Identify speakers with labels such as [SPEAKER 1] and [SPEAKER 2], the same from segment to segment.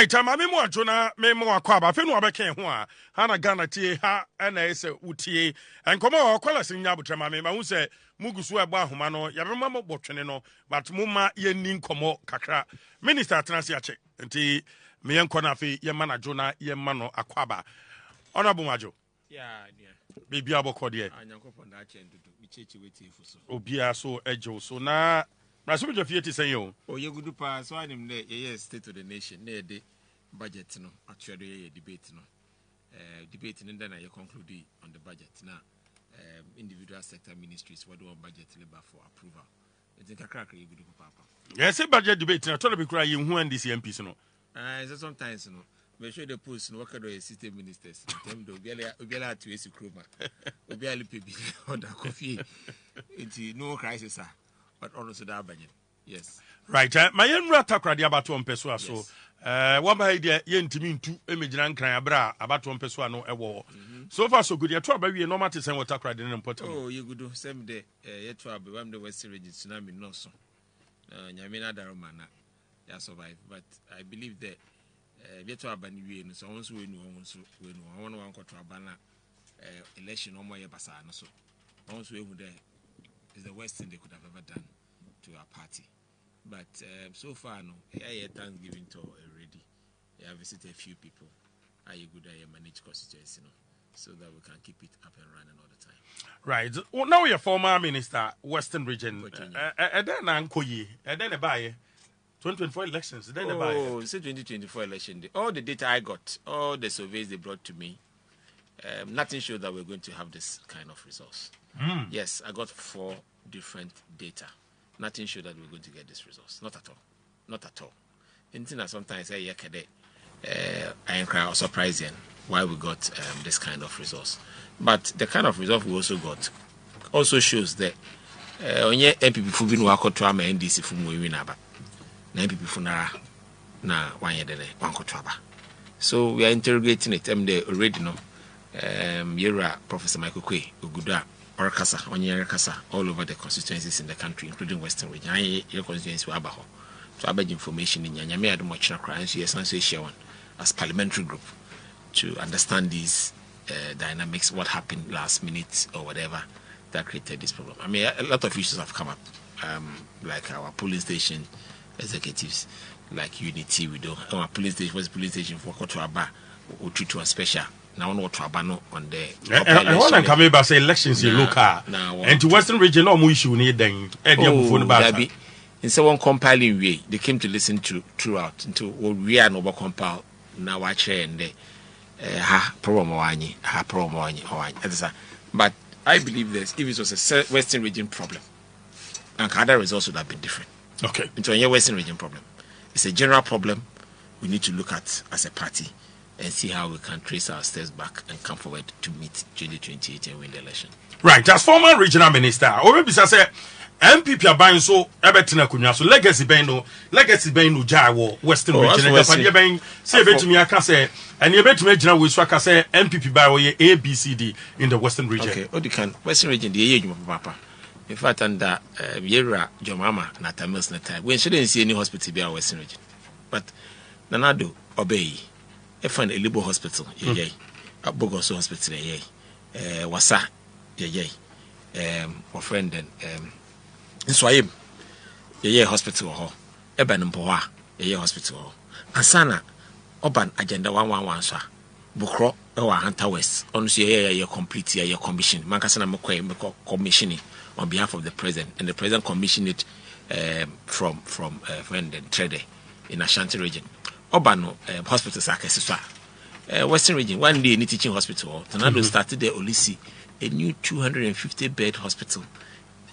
[SPEAKER 1] Right, I'm a memo Jona, memo Kwaba, Fenu Abeke, Hana Ghana T, Ha, and I say Uti, and come on, call us in Yabutrama, who say Mugusua Bahumano, Yamama Botreneno, but Muma Yenin Komo Kakra, Minister Transiache, and T, Mian Konafi, Yamana Jona, Yamano Akwaba. Honorable Majo.
[SPEAKER 2] Yeah,
[SPEAKER 1] Baby Abokodia.
[SPEAKER 2] I know upon that chain to be church with you for so.
[SPEAKER 1] Obia so Ejo, so now. Rasumi Jofieti say yo.
[SPEAKER 2] Oh, you good pass. So I'm there. Yes, state of the nation. Near the budget, no. Actually, debate, no. Debating and then I conclude on the budget now. Individual sector ministries what do on budget labor for approval. I think I crack you good papa.
[SPEAKER 1] Yes, a budget debate. I told you crying who and this MPs no.
[SPEAKER 2] Sometimes no. We show the post no work the system ministers. Them do be able to use croma. We be able to be on the coffee. It's no crisis, sir. But also that budget. Yes.
[SPEAKER 1] Right. My young Takoradi about 1 peso so. One by the Yentimin 2 image and Crayabra about 1 peso no a war. So far so good. You try by we no matter send what Takoradi and important.
[SPEAKER 2] Oh, you good do same day. Yet to be one the Western region tsunami no so. Yamina Daromana. Ya survive. But I believe that yet to have been so once we know one to abana election no more yabasa so. Once we would there. Is the worst thing they could have ever done to our party. But so far, no, I Thanksgiving tour already. I visited a few people. I good I manage constituency, no, so that we can keep it up and running all the time. Right.
[SPEAKER 1] Well, now you're former minister, Western Region. And then Ankoyi, and then a buy 2024 elections. Then
[SPEAKER 2] oh, it's a 2024 election. All the data I got, all the surveys they brought to me, nothing showed that we're going to have this kind of results. Yes, I got 4 different data. Nothing showed that we're going to get this results. Not at all. Not at all. Anything that sometimes I am quite surprised why we got this kind of results. But the kind of result we also got also shows that onye MPP fu bi no akoto ama NDC fu mu win aba. Na MPP fu na wanye de wankoto aba. So we are interrogating it. They already know. Yera Professor Michael Kwe Oguda Orakasa Onyere Kasa all over the constituencies in the country, including Western Region. Your constituency Abaho. So I beg information in Yanyame Adumochina Crime, yes, and share one as parliamentary group to understand these dynamics, what happened last minute or whatever that created this problem. I mean, a lot of issues have come up, like our polling station executives, like Unity, we do our polling station for Kotoaba, we treat one special. Now no trabano on the
[SPEAKER 1] and one and come about say elections in local and to Western Region no issue need then
[SPEAKER 2] in so one compiling way they came to listen to throughout into we are no compile now watch and the problem but I believe this if it was a Western Region problem and other results would have been different.
[SPEAKER 1] Okay,
[SPEAKER 2] into a Western Region problem, it's a general problem we need to look at as a party and see how we can trace our steps back and come forward to meet 2028 and win the election.
[SPEAKER 1] Right, as former regional minister, already say MPP are buying so ebetina kunya so legacy ben no jawo Western Region and the ben say betumi aka say and you betumi agina we so aka say MPP buy we ABCD in the Western Region.
[SPEAKER 2] Okay, what you can Western Region the year papa. In fact, under Yera Jomama and Atamils na time we shouldn't see any hospital be our Western Region. But Nanado obey. I find a Libo hospital, a Bogos hospital, Wasa, my friend and Swayim, hospital, Eban Poa, hospital, Asana, Oban Agenda 111, sir, Bukro, Hunter West, on your complete your commission, Mancasana Moko commissioning on behalf of the president, and the president commissioned it from friend and trader in Ashanti region. Obano hospitals are Western Region. One day, any teaching hospital, Tanado started there. Olisi a new 250-bed hospital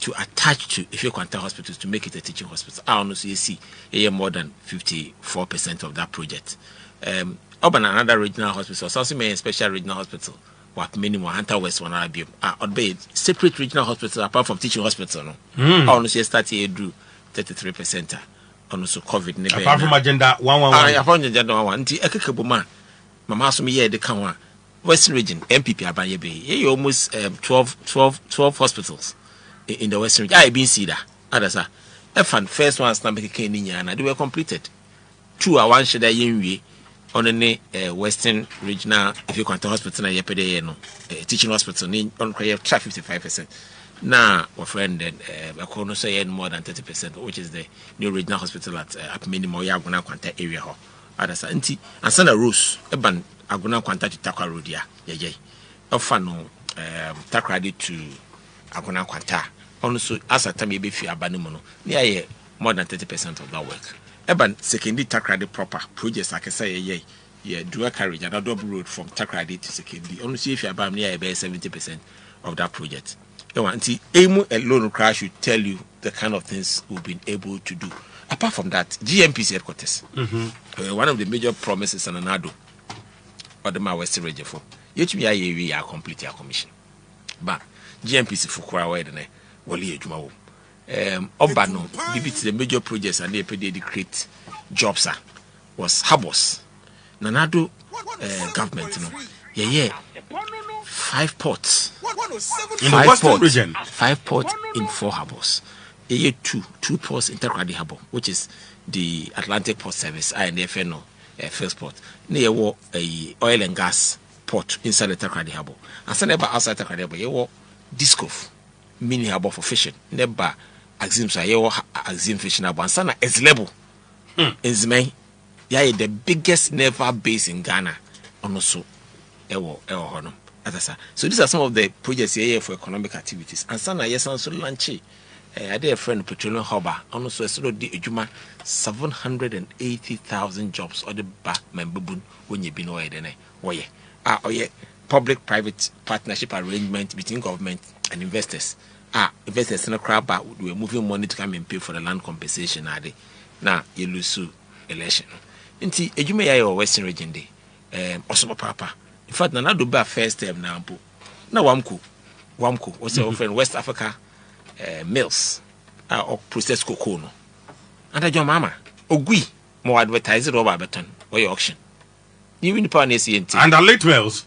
[SPEAKER 2] to attach to if you Quanta hospitals to make it a teaching hospital. I honestly see more than 54% of that project. Oban another regional hospital, also may a special regional hospital. What minimum Hunter West one IBM. Obey separate regional hospital apart from teaching hospital. No, I honestly started here drew 33%. Also COVID
[SPEAKER 1] apart from agenda 111
[SPEAKER 2] apart from agenda 111 nti ekekeboma mama so me ye de kan Western Region MPP abanye be almost 12 hospitals in the Western Region. I been see that others are first one stamp keke ni nyana they were completed 2 a one sheda yenwie on any Western Regional, if you want to hospital, na yepede no teaching hospital ni on cry 55%. Now, our friend I say more than 30%, which is the new regional hospital at minimum Aguna Kwanta area. Others anti and Santa Rose, Eban Aguna Kwanta to Takoradi, yeah. Ofano Takoradi to Aguna Kwanta. Also, as a time maybe few abandonment, near more than 30% of that work. Eban secondary Takoradi proper projects, like I say, yeah, dual carriage and a double road from Takoradi to secondary. Only if you are near about 70% of that project. Anti Emu alone crash should tell you the kind of things we've been able to do. Apart from that, GMP's headquarters, one of the major promises in Anado or the Western region for yet we are complete our commission. But GMP's for Kwabena Wali Jumawo. Obano, the major projects and they create jobs was Habos. Nanado government, yeah. 5 ports
[SPEAKER 1] in the Western region.
[SPEAKER 2] 5 ports in 4 harbors. Two ports in Takoradi Harbor, which is the Atlantic Port Service, INFNO, first port. Near a oil and gas port inside the Takoradi Harbor. And some outside Takoradi Harbor, you Disco mini harbor for fishing. Never Axim so you Axim fishing harbor. And sana is level. Is the biggest naval base in Ghana. Also, so these are some of the projects here for economic activities. And sana yes also launch I did a friend petroleum harbor. Also a sort of the Ejuma 780,000 jobs or the back membabun when you been away then. Public private partnership arrangement between government and investors. Investors in a crowd but we are moving money to come and pay for the land compensation now you lose election. Inti Ejuma ya Western region day. Also papa. In fact, na do ba first term na mpo. Na Wamco what's your friend West Africa mills or processed cocoa no. And your mama ogui more advertise it over beton or your auction. You in power NCNT.
[SPEAKER 1] And the late mills.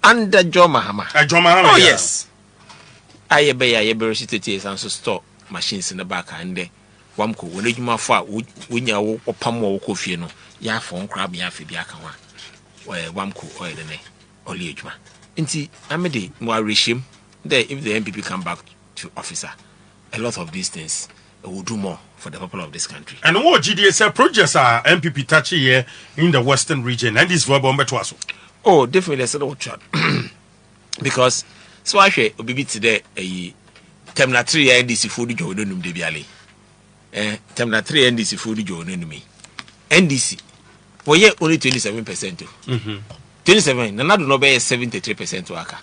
[SPEAKER 2] Under John Mahama. Oh
[SPEAKER 1] yeah.
[SPEAKER 2] Yes. I be city and so store machines in the back and there. Wamco when you ma fa when you pam coffee no. Ya phone crab ya fi biaka wa. Wamco oil the only ejuma. Inti amede mo regime there if the MPP come back to officer, a lot of these things will do more for the people of this country. And
[SPEAKER 1] what GDS projects are MPP touchy here in the Western region and this verbal metwaso?
[SPEAKER 2] Oh, definitely a lot of because so I say obibi today a terminal 3 NDC food jo no num de biale. Terminal 3 NDC food jo no numi. NDC for ye only 27%. 27 na do no be 73% waka.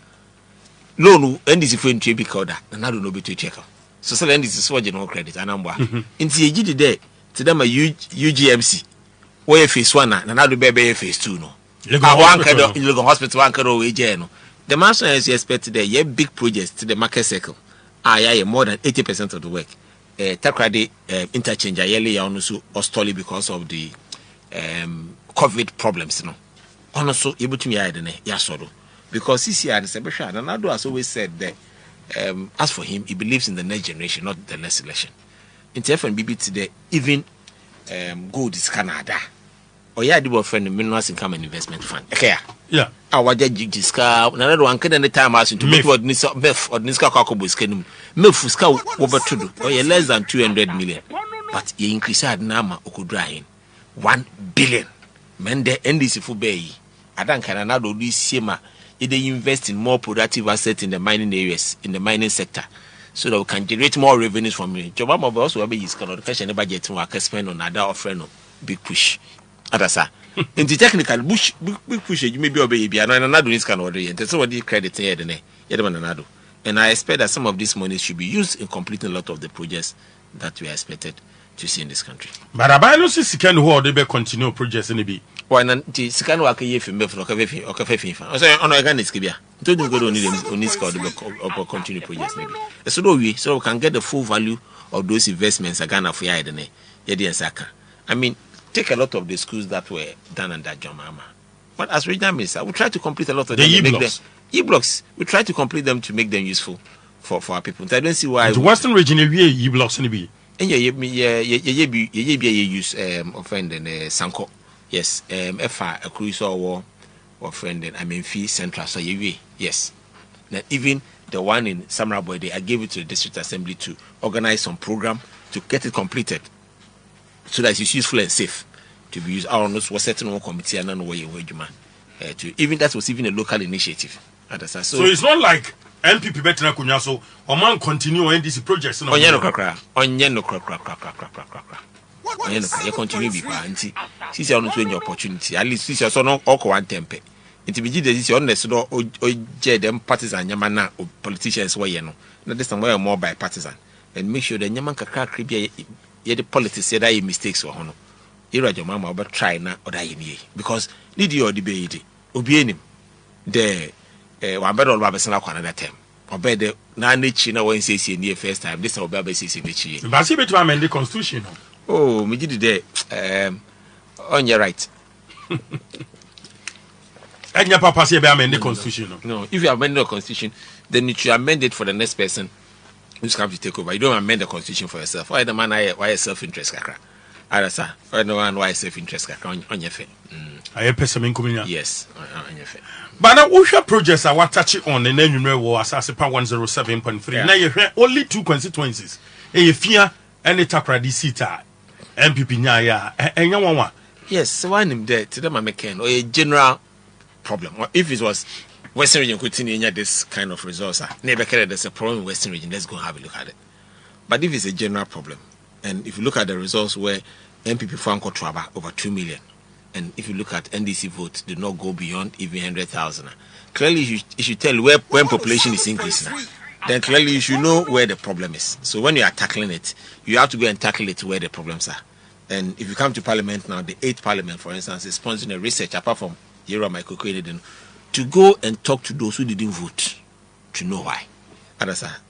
[SPEAKER 2] Loan NDC for ntwe bi ka oda na do no be to check. So say NDC so general credit anamba. Nti ejidi there to them a UGMC. Where phase 1 na do be phase 2 no. Legon hospital one kado we je no. The master is expected there ye big projects to the market circle. More than 80% of the work. Takoradi interchange yearly ya also stolly because of the COVID problems no. Also able to me ya soro because CCR is special and Nado has always said that as for him he believes in the next generation not the next election. In FNBB today even gold is Canada. Or yeah, the friend minerals income and investment fund. Okay.
[SPEAKER 1] Yeah.
[SPEAKER 2] Our jiska another one can any time as to make what Nisa Bef or Niska Kakobus can milk Fuska over to do or less than 200 million. But he increased Nama Okudrain 1 billion. Mende NDC for Bay. I don't can another do Sima. They invest in more productive assets in the mining areas, in the mining sector, so that we can generate more revenues from it. Jobama also have his kind of question about budget to spend on other offering big push. Adasa. In the technical bush big push you may be obey and another is can order and so what the credit here another. And I expect that some of this money should be used in completing a lot of the projects that we are expected to see in this country. But
[SPEAKER 1] I don't see second who they be continue projects in the be.
[SPEAKER 2] Why not the second work ye for me for okay. I say on organic skibia. Don't go on this called the continue projects maybe. So we can get the full value of those investments again for I mean take a lot of the schools that were done under John Mahama. But as regional minister, we try to complete a lot of them. The E-blocks. We try to complete them to make them useful for our people. I don't see why.
[SPEAKER 1] The Western region, E-blocks in the
[SPEAKER 2] and use offend and Sanko. Yes, FA a cruise or friend and I mean fee central so yes. Now even the one in Samaraboy, I gave it to the district assembly to organize some program to get it completed so that it's useful and safe to be used. I don't know what certain one committee and way to even that was even a local initiative. So
[SPEAKER 1] it's not like MPP better kunya so or man continue NDC projects no.
[SPEAKER 2] Onye no krakra. You continue be anti. Since you not your opportunity. At least since you so no oko one tempe. Nti bigi de this honest no o them partisan nyama na politicians wey no. Na this time we are more by partisan. And make sure the nyama kakra kribia ye the politics say that mistakes were hono. Ira your mama oba try na oda ye because need you debate obi enim the one better all babes na kwa another time obe the na nechi na when say near first time this obe babes say nechi
[SPEAKER 1] but see beto amend the constitution.
[SPEAKER 2] Oh me did there on your right.
[SPEAKER 1] Enya papa say be amend the constitution.
[SPEAKER 2] No, if you amend the constitution then you should amend it for the next person who's come to take over. You don't amend the constitution for yourself. Why the man why self interest kakra. Arasa, why no one why self interest kakra on your face.
[SPEAKER 1] I person in community.
[SPEAKER 2] Yes, on your face.
[SPEAKER 1] But now we share projects I want touch on and then you know Asaasepa 107.3. Now you hear only 2 constituencies. A fear and a Takoradi seat MPP nya and one.
[SPEAKER 2] Yes, so one him there to them I make or a general problem. If it was Western region continue this kind of resource, never care there's a problem in Western region, let's go have a look at it. But if it's a general problem, and if you look at the results where MPP Franco Traba over 2 million, and if you look at NDC votes, do not go beyond even 100,000. Clearly, you should tell where when population is increasing. Then clearly you should know where the problem is. So when you are tackling it, you have to go and tackle it where the problems are. And if you come to Parliament now, the 8th Parliament, for instance, is sponsoring a research apart from Yero Michael Kwabena to go and talk to those who didn't vote to know why.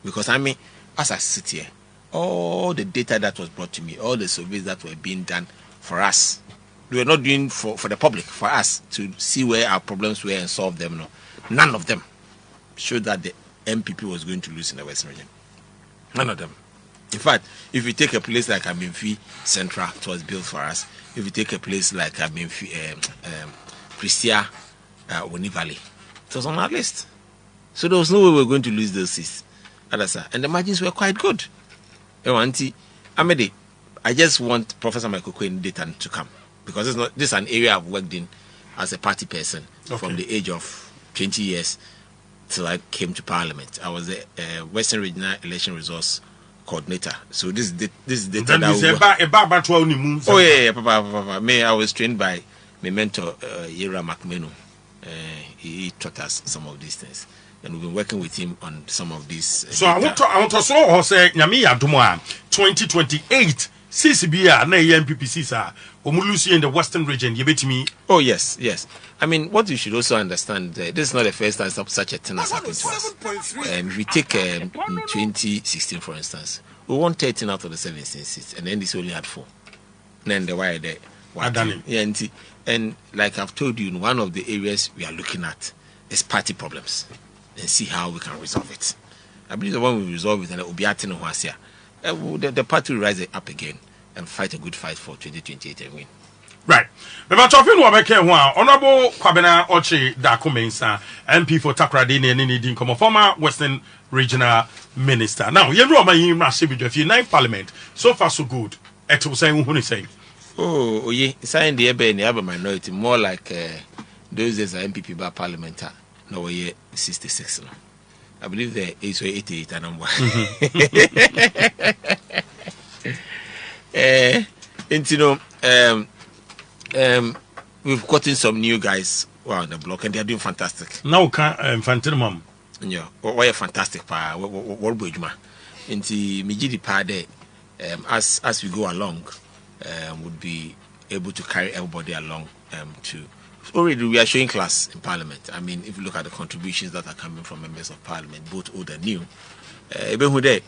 [SPEAKER 2] Because I mean, as I sit here, all the data that was brought to me, all the surveys that were being done for us, we were not doing for the public, for us to see where our problems were and solve them. No, none of them showed that the MPP was going to lose in the Western region. None of them. In fact, if you take a place like Amenfi Central, it was built for us. If you take a place like Amenfi, Pristia, Woni Valley, it was on our list. So there was no way we were going to lose those seats. And the margins were quite good. Amede, I just want Professor Michael Kwabena data to come. Because this is an area I've worked in as a party person from the age of 20 years till I came to Parliament. I was the Western Regional Election Resource Coordinator. So this is data that oh yeah, Papa. I was trained by my mentor Yera McMenu. He taught us some of these things, and we've been working with him on some of these.
[SPEAKER 1] So I want to say Nyami Adumwa 2028. CCBA na MPP sir omulusi in the Western region you bet me.
[SPEAKER 2] Oh yes. I mean, what you should also understand, this is not the first time such a thing has happened to us. If we take 2016 for instance, we won 13 out of the 17 seats, and then this only had 4. Then the why there. And like I've told you, one of the areas we are looking at is party problems and see how we can resolve it. I believe the one we resolve it and it will be the party will rise up again and fight a good fight for 2028 and win.
[SPEAKER 1] Right. But talking about Honorable Kwabena Okyere Darko Mensa, MP for Takoradi and former Western Regional Minister. Now, you know my massive if you 9th Parliament. So far so good. It was saying who is saying.
[SPEAKER 2] Oh yeah, sign the Ebe minority more like those days are MPP by Parliament. No way 66. I believe there is 88 and number. And you know, we've gotten some new guys on the block and they're doing fantastic.
[SPEAKER 1] Now can Fantinum.
[SPEAKER 2] Yeah, why a fantastic pa what bridgema. Into Mijidi pa there as we go along, would be able to carry everybody along to already we are showing class in Parliament. I mean, if you look at the contributions that are coming from members of Parliament, both old and new, even they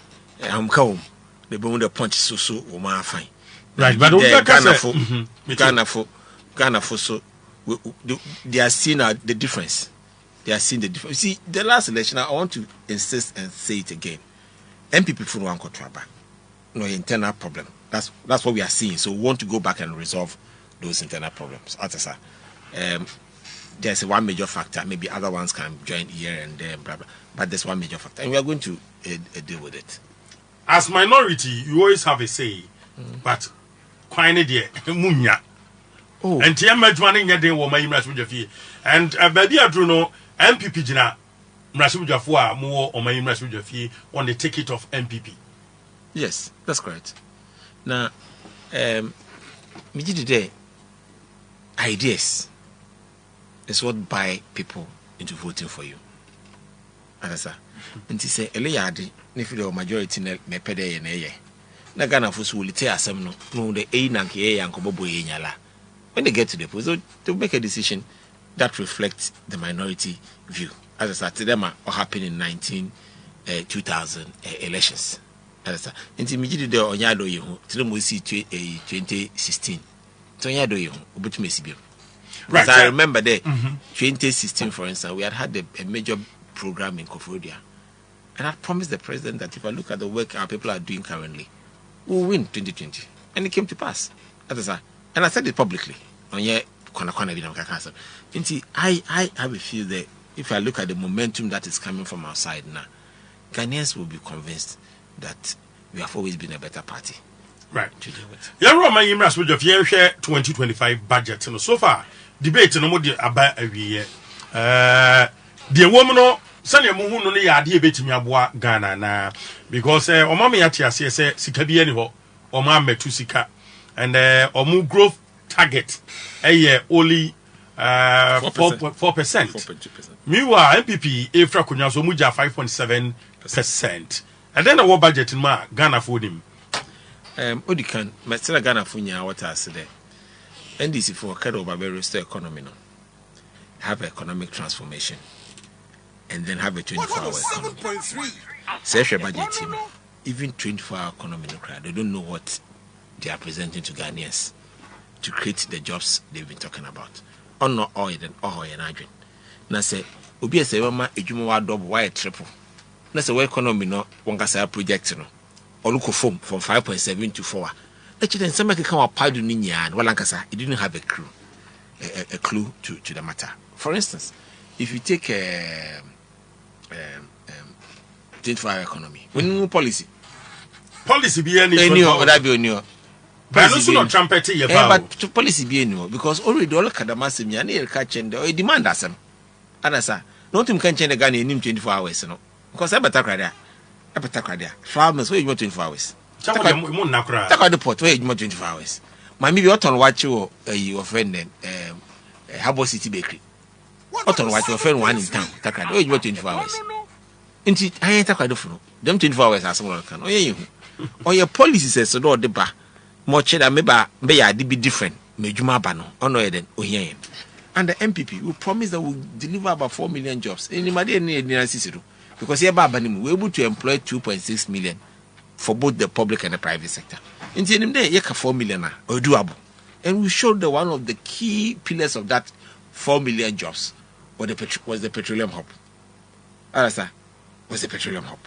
[SPEAKER 2] the punch so fine.
[SPEAKER 1] Right, but
[SPEAKER 2] Ghana for so they are seeing the difference. They are seeing the difference. You see, the last election, I want to insist and say it again. MPP for one contract, no internal problem. That's what we are seeing. So we want to go back and resolve those internal problems. There's one major factor. Maybe other ones can join here and there, blah blah. But there's one major factor, and we are going to deal with it.
[SPEAKER 1] As minority, you always have a say, but quite a munya.
[SPEAKER 2] Oh,
[SPEAKER 1] And TM Majman in your woman, Mrasujafi, and Baby Adruno, MPP Jina, Mrasujafu, more or my Mrasujafi on the ticket of MPP.
[SPEAKER 2] yes, that's correct. Now, me today, ideas is what buy people into voting for you. Understand? And he say, Eliadi, if you majority me pede ye. Na Ghana for will tell us no the A Nanki and Kobobo Yala. When they get to the polls, to make a decision that reflects the minority view. As I said, to them what happened in 2000 elections. As I said, immediately the Onyado you to them we see 2016. So Onyado you, but you may see. Right. I remember that 2016, for instance, we had a major program in Kwabena, and I promised the president that if I look at the work our people are doing currently, we'll win 2020, and it came to pass. And I said it publicly. I have a feel that if I look at the momentum that is coming from our side now, Ghanaians will be convinced that we have always been a better party.
[SPEAKER 1] Right. Yeah, Roman, you must with your share 2025 budget. So far, debate no more about a year. The woman, Sanya Muhu no ya di betimi aboa Ghana na because omama yati ase se sika bi ani ho oma metu sika and omu growth target only 4%. Meanwhile MPP Efra Kunya so muja 5.7%. And then our budget in ma Ghana for him.
[SPEAKER 2] Odikan, Mr. Ghana for nya what I said. NDC for Kado Babero restore economy no. Have economic transformation. And then have a 24-hour economy. Say budget team, even 24-hour economy, they don't know what they are presenting to Ghanaians to create the jobs they've been talking about. On no oil and hydrogen. Now say, Obi say, "Mama, ejumo double, why triple?" Now say, "Why economy no one can say project no, or look from 5.7 to 4." Actually, then somebody come up pardon ninya and walankasa, it didn't have a clue to the matter. For instance, if you take 24-hour economy. When policy be any or that be new.
[SPEAKER 1] But also not trumpet
[SPEAKER 2] but policy be new because already all Kadamasim yani catch and demand us. And as a not him can change the gun in 24 hours, no. Because I better cry farmers where you want 24 hours. Take out the pot where you want 24 hours. My maybe what on watch your friend then Harbour City Bakery. What on watch your friend one in town. Take out where you want 24 hours. Inti I ain't talk about them 24 hours as someone can. Or your policy says so do the bar. Much that maybe I did be different. Mejuma bano ono eden ohiyen. And the MPP will promise that will deliver about 4 million jobs. Anybody need because here we're able to employ 2.6 million for both the public and the private sector. Inti enim dey yeka 4 million or doable. And we showed that one of the key pillars of that 4 million jobs was the petroleum hub. Understand? Was the petroleum hub.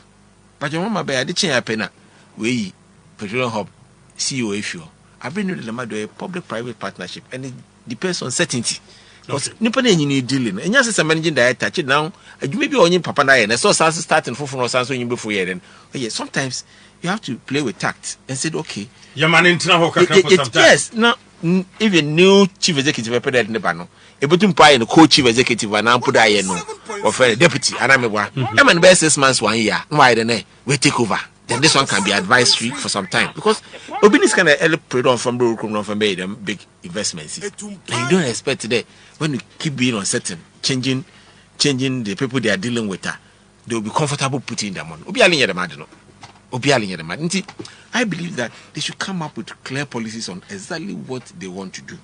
[SPEAKER 2] But your mama bear the chain pena we petroleum hub CEO issue. I've been doing a public-private partnership and it depends on certainty. Because nipone you need dealing. And yes, a managing director touch it now. You may be on your papa and so starting for Sanso you before year. Sometimes you have to play with tact and say, okay.
[SPEAKER 1] Your man in
[SPEAKER 2] yes, now even new chief executive president in the bano. Able to buy a co-chief executive and now put I no or for a deputy and I'm a one. I'm an best 6 months 1 year. Why then we take over. Then this one can be advisory for some time because Obinis can help on from them big investments. And you don't expect today when you keep being uncertain, changing the people they are dealing with, they will be comfortable putting them on. I believe that they should come up with clear policies on exactly what they want to do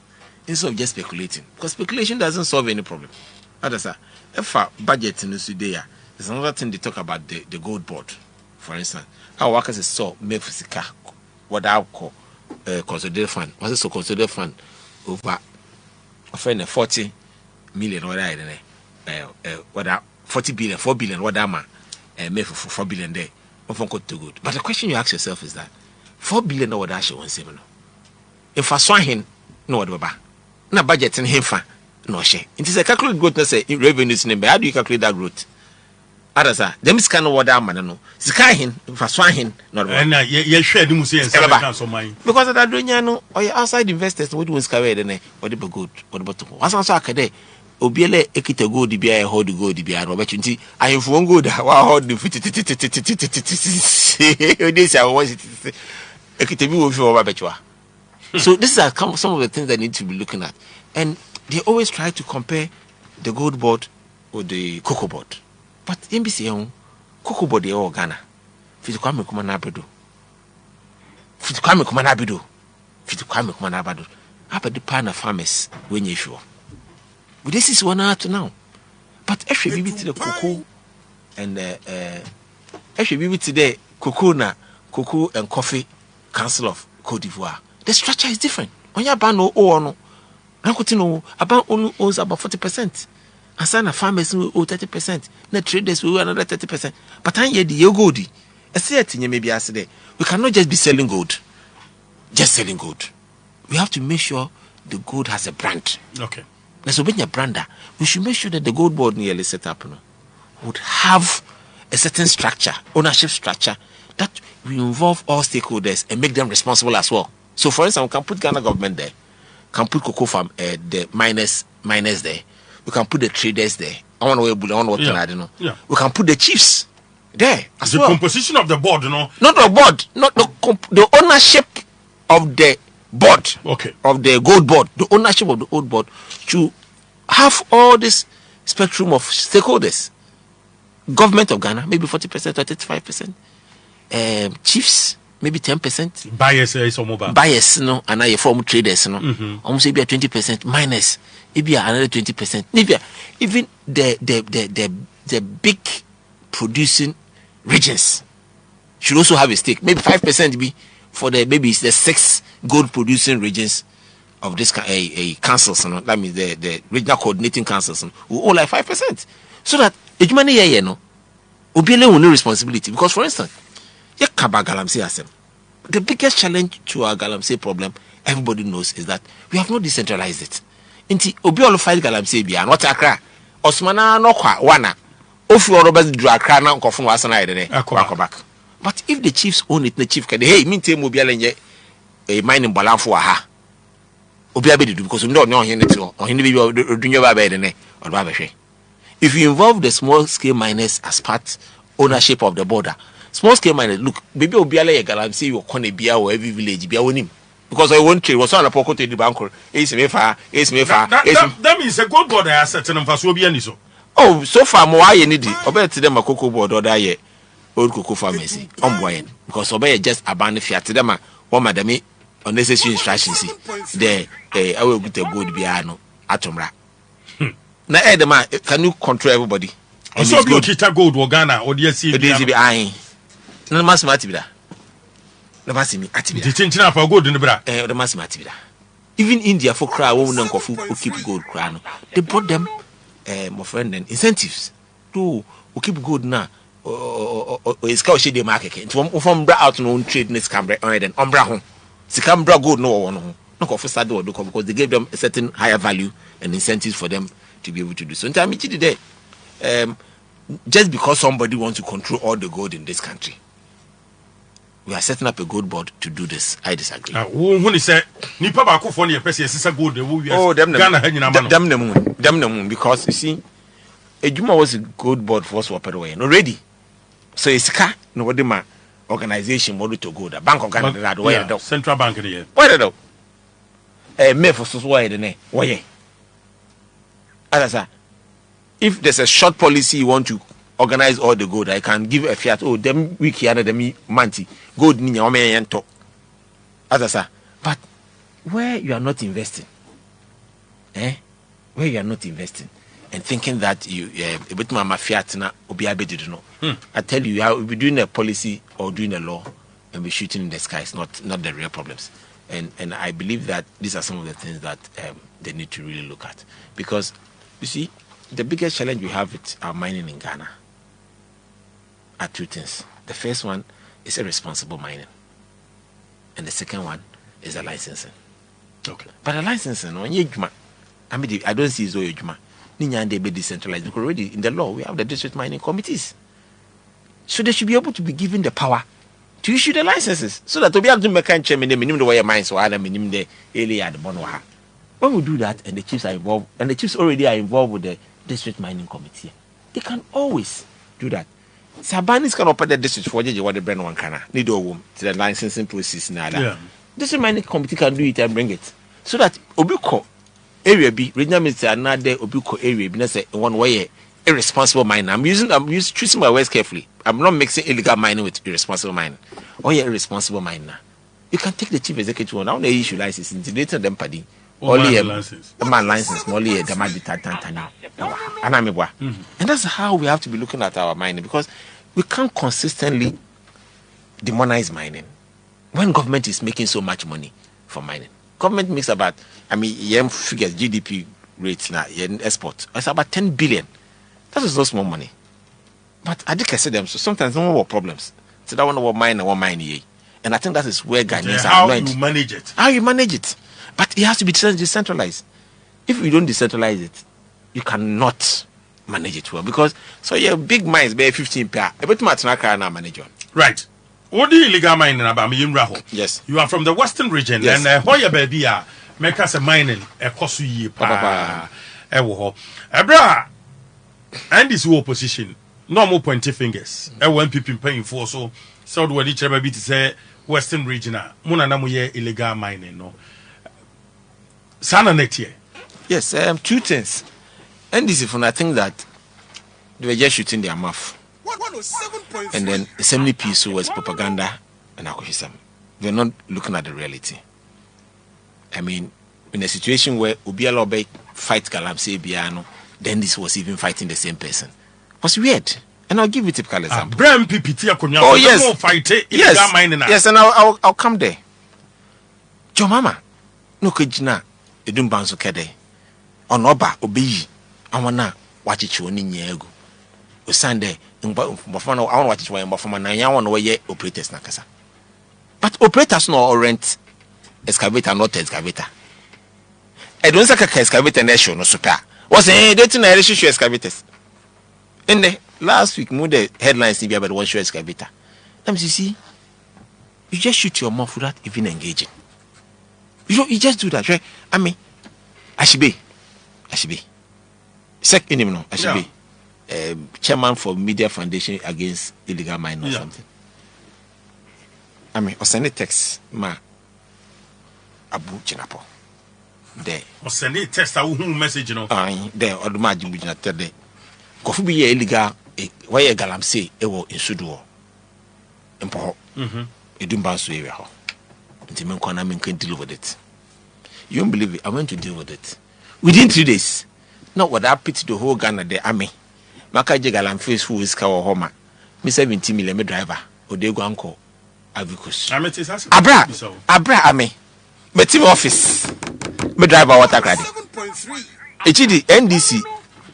[SPEAKER 2] instead of just speculating. Because speculation doesn't solve any problem. If a budget in this day, there's another thing they talk about the gold board, for instance. Our workers saw make physical what I call consolidated fund. What's this consolidated fund over 40 million or what 40 billion, 4 billion, what am I made for 4 billion there. One to good. But the question you ask yourself is that 4 billion or what I should want 7. If I saw him no whatever. Na budget in him fa no share. It is a calculated growth. Say revenues in how do you calculate that growth? Others are them scan what that man no. Sky hin for swine no.
[SPEAKER 1] And you share the museum
[SPEAKER 2] because that doing no or outside investors what do sky then what the good what about once also akade obiele ekite gold bia hold gold bia no bet nti ahemfo won gold wa hold the this I want ekite bi wo fi over betwa. So this is some of the things that need to be looking at, and they always try to compare the gold board with the cocoa board. But NBC cocoa board they all Ghana. Fitikwame kumana abedo. Fitikwame kumana abedo. Fitikwame kumana abedo. Apa the partner farmers when you sure. But this is one out now. But actually we to the cocoa and actually we to the cocoa and coffee council of Cote d'Ivoire. The structure is different. On your ban no no. Nankotino about only owns about 40%. Asana farmers will owe 30%. The traders will owe another 30%. But I hear the gold. I say it in maybe yesterday. We cannot just be selling gold. Just selling gold. We have to make sure the gold has a brand.
[SPEAKER 1] Okay.
[SPEAKER 2] Let's open a brander. We should make sure that the gold board nearly set up would have a certain structure, ownership structure, that will involve all stakeholders and make them responsible as well. So, for instance, we can put Ghana government there, can put cocoa farm, the miners there. We can put the traders there. I want to
[SPEAKER 1] yeah.
[SPEAKER 2] We can put the chiefs there as
[SPEAKER 1] the
[SPEAKER 2] well.
[SPEAKER 1] Composition of the board,
[SPEAKER 2] Not the board, not the ownership of the board.
[SPEAKER 1] Okay.
[SPEAKER 2] Of the gold board, the ownership of the old board to have all this spectrum of stakeholders. Government of Ghana, maybe 40% or 35%. Chiefs, maybe 10%. Buyers, no, and I form traders, no. Almost maybe 20%. Miners, maybe another 20%. Maybe even the big producing regions should also have a stake. Maybe 5% be for the maybe the 6 gold producing regions of this councils, no. That means the regional coordinating councils, no, will own like 5%, so that ejumane ye no obiele will no responsibility. Because for instance, the biggest challenge to our galamsey problem, everybody knows, is that we have not decentralized it. Inti obi all fight galamsey bia not Accra osmana no kwa wana ofi orobas du Accra na nkofo wasana ide back. But if the chiefs own it, the chief can hey minte mobiale nye a mining balanfo aha obi abedi do because we don't know here to or hin be odunyo ba be de ne or ba behwe. If you involve the small scale miners as part ownership of the border, small scale miners, look, maybe obiale ye galamsey you kone bia or every village bia wonim. Because I won't trade was on a pocket to the banker. It's me far. That
[SPEAKER 1] means a gold board I set in for so.
[SPEAKER 2] Oh, so far more I need it. Obey to them a cocoa board or die old cocoa pharmacy. Because obey just abandon fiat to them. One madame unnecessary instructions. There, I will get a good piano. Atumra. Now, Edema, can you control everybody?
[SPEAKER 1] So good kita gold or Ghana or DSC.
[SPEAKER 2] It is be eyeing. No mass matibida. The massimi atibida.
[SPEAKER 1] The chinchina for gold in the bra.
[SPEAKER 2] The mass matibida. Even India for cry, woman who keep gold crown. They brought them, my friend, and incentives to keep gold now. Or it's called shady market. From bra out no trade in this camera and umbra home. Sikambra gold no one. No for saddle because they gave them a certain higher value and incentives for them to be able to do so. Time today, just because somebody wants to control all the gold in this country, we are setting up a gold board to do this. I disagree.
[SPEAKER 1] When he said, "Nipa ba ko phone your person is a gold."
[SPEAKER 2] Oh, them the moon because you see, a Juma was a gold board for us already. So it's car no what the organization model to go the Bank of Ghana where
[SPEAKER 1] Central Bank here.
[SPEAKER 2] Where the me for so why the why if there's a short policy you want to organize all the gold, I can give a fiat. Oh, them week here, them manti gold niya ome yento. But where you are not investing, where you are not investing, and thinking that you a bit more fiat na obi abedi no. I tell you, will be doing a policy or doing a law and be shooting in the skies, not the real problems. And I believe that these are some of the things that they need to really look at, because you see, the biggest challenge we have with our mining in Ghana are two things. The first one is irresponsible mining, and the second one is the licensing.
[SPEAKER 1] Okay.
[SPEAKER 2] But the licensing, I don't see Zoe Juma. Ninya they be decentralized because already in the law we have the district mining committees. So they should be able to be given the power to issue the licenses so that to be able to make a chairman the minimum the way mines or other minimum the area at the Bonohene. When we do that and the chiefs are involved and the chiefs already are involved with the district mining committee, they can always do that. Sabanis can open the district for what the brand one can need to the licensing process now. Yeah. District mining committee can do it and bring it so that Obuko area B regional minister another Obuko area be say one way irresponsible mining. I'm choosing my words carefully. I'm not mixing illegal mining with irresponsible mining. Oh yeah, irresponsible mining. You can take the chief executive on now they issue license into later them party. Only a man license, only a damage tantana. And that's how we have to be looking at our mining because we can't consistently demonize mining when government is making so much money for mining. Government makes about, figures GDP rates now, export. It's about 10 billion. That is no small money. But I think I said them, so sometimes no more problems. So that one about mine and one mine here. And I think that is where Ghanaians are learned.
[SPEAKER 1] How you manage it.
[SPEAKER 2] How you manage it. But it has to be decentralized. If you don't decentralize it, you cannot manage it well. Because, big mines, be 15 per. Every much now manage one.
[SPEAKER 1] Right. What do you illegal mining about me in Raho?
[SPEAKER 2] Yes.
[SPEAKER 1] You are from the Western region.
[SPEAKER 2] Yes.
[SPEAKER 1] And Hoya baby, make us a mining, a cosu pa. Ebra, and this opposition. No more pointy fingers. When people paying for so what each other be to say Western region. Muna namuye illegal mining, no. Sana next year.
[SPEAKER 2] Yes, two things. And this is when I think that they were just shooting their mouth. And then assembly piece was propaganda and acquisition. They're not looking at the reality. I mean, in a situation where Obiala Obey fight Galamsey Biano, then this was even fighting the same person. It was weird. And I'll give you a typical example.
[SPEAKER 1] Bram PPT
[SPEAKER 2] oh, yes.
[SPEAKER 1] Yes,
[SPEAKER 2] and I'll come there. Jo Mama, no kejina, edum banso kede. Onoba obeyi, awana wachichi oni nyegu. Osande, mbafana I want wachichi wa mbafana na ya wana waye operators na kasa. But operators no rent excavator, not excavator. I don't say excavator na show no super. Was they didn't na show excavators. In the last week, the headlines about the one show excavator. Let me see. You just shoot your mouth without even engaging. You just do that, right? I mean, I should be. Second, I should be chairman for Media Foundation Against Illegal Mining or something. I mean, I send a text, ma Abu Chinapo. There.
[SPEAKER 1] I send a text, I will message,
[SPEAKER 2] there, or the margin which not there. Kofu be illegal, why a galam say, ewo in Suduo. Empo, Edumbansu area. Until Menkonamin can deal with it. You don't believe it, I went to deal with it. Within 3 days, not what I pity the whole Ghana, the army. Makaje galam face who is Kawa Homa, me 17 million driver, or they go uncle, Avicus. Abra, Ame, my team office, me driver water credit. HD NDC.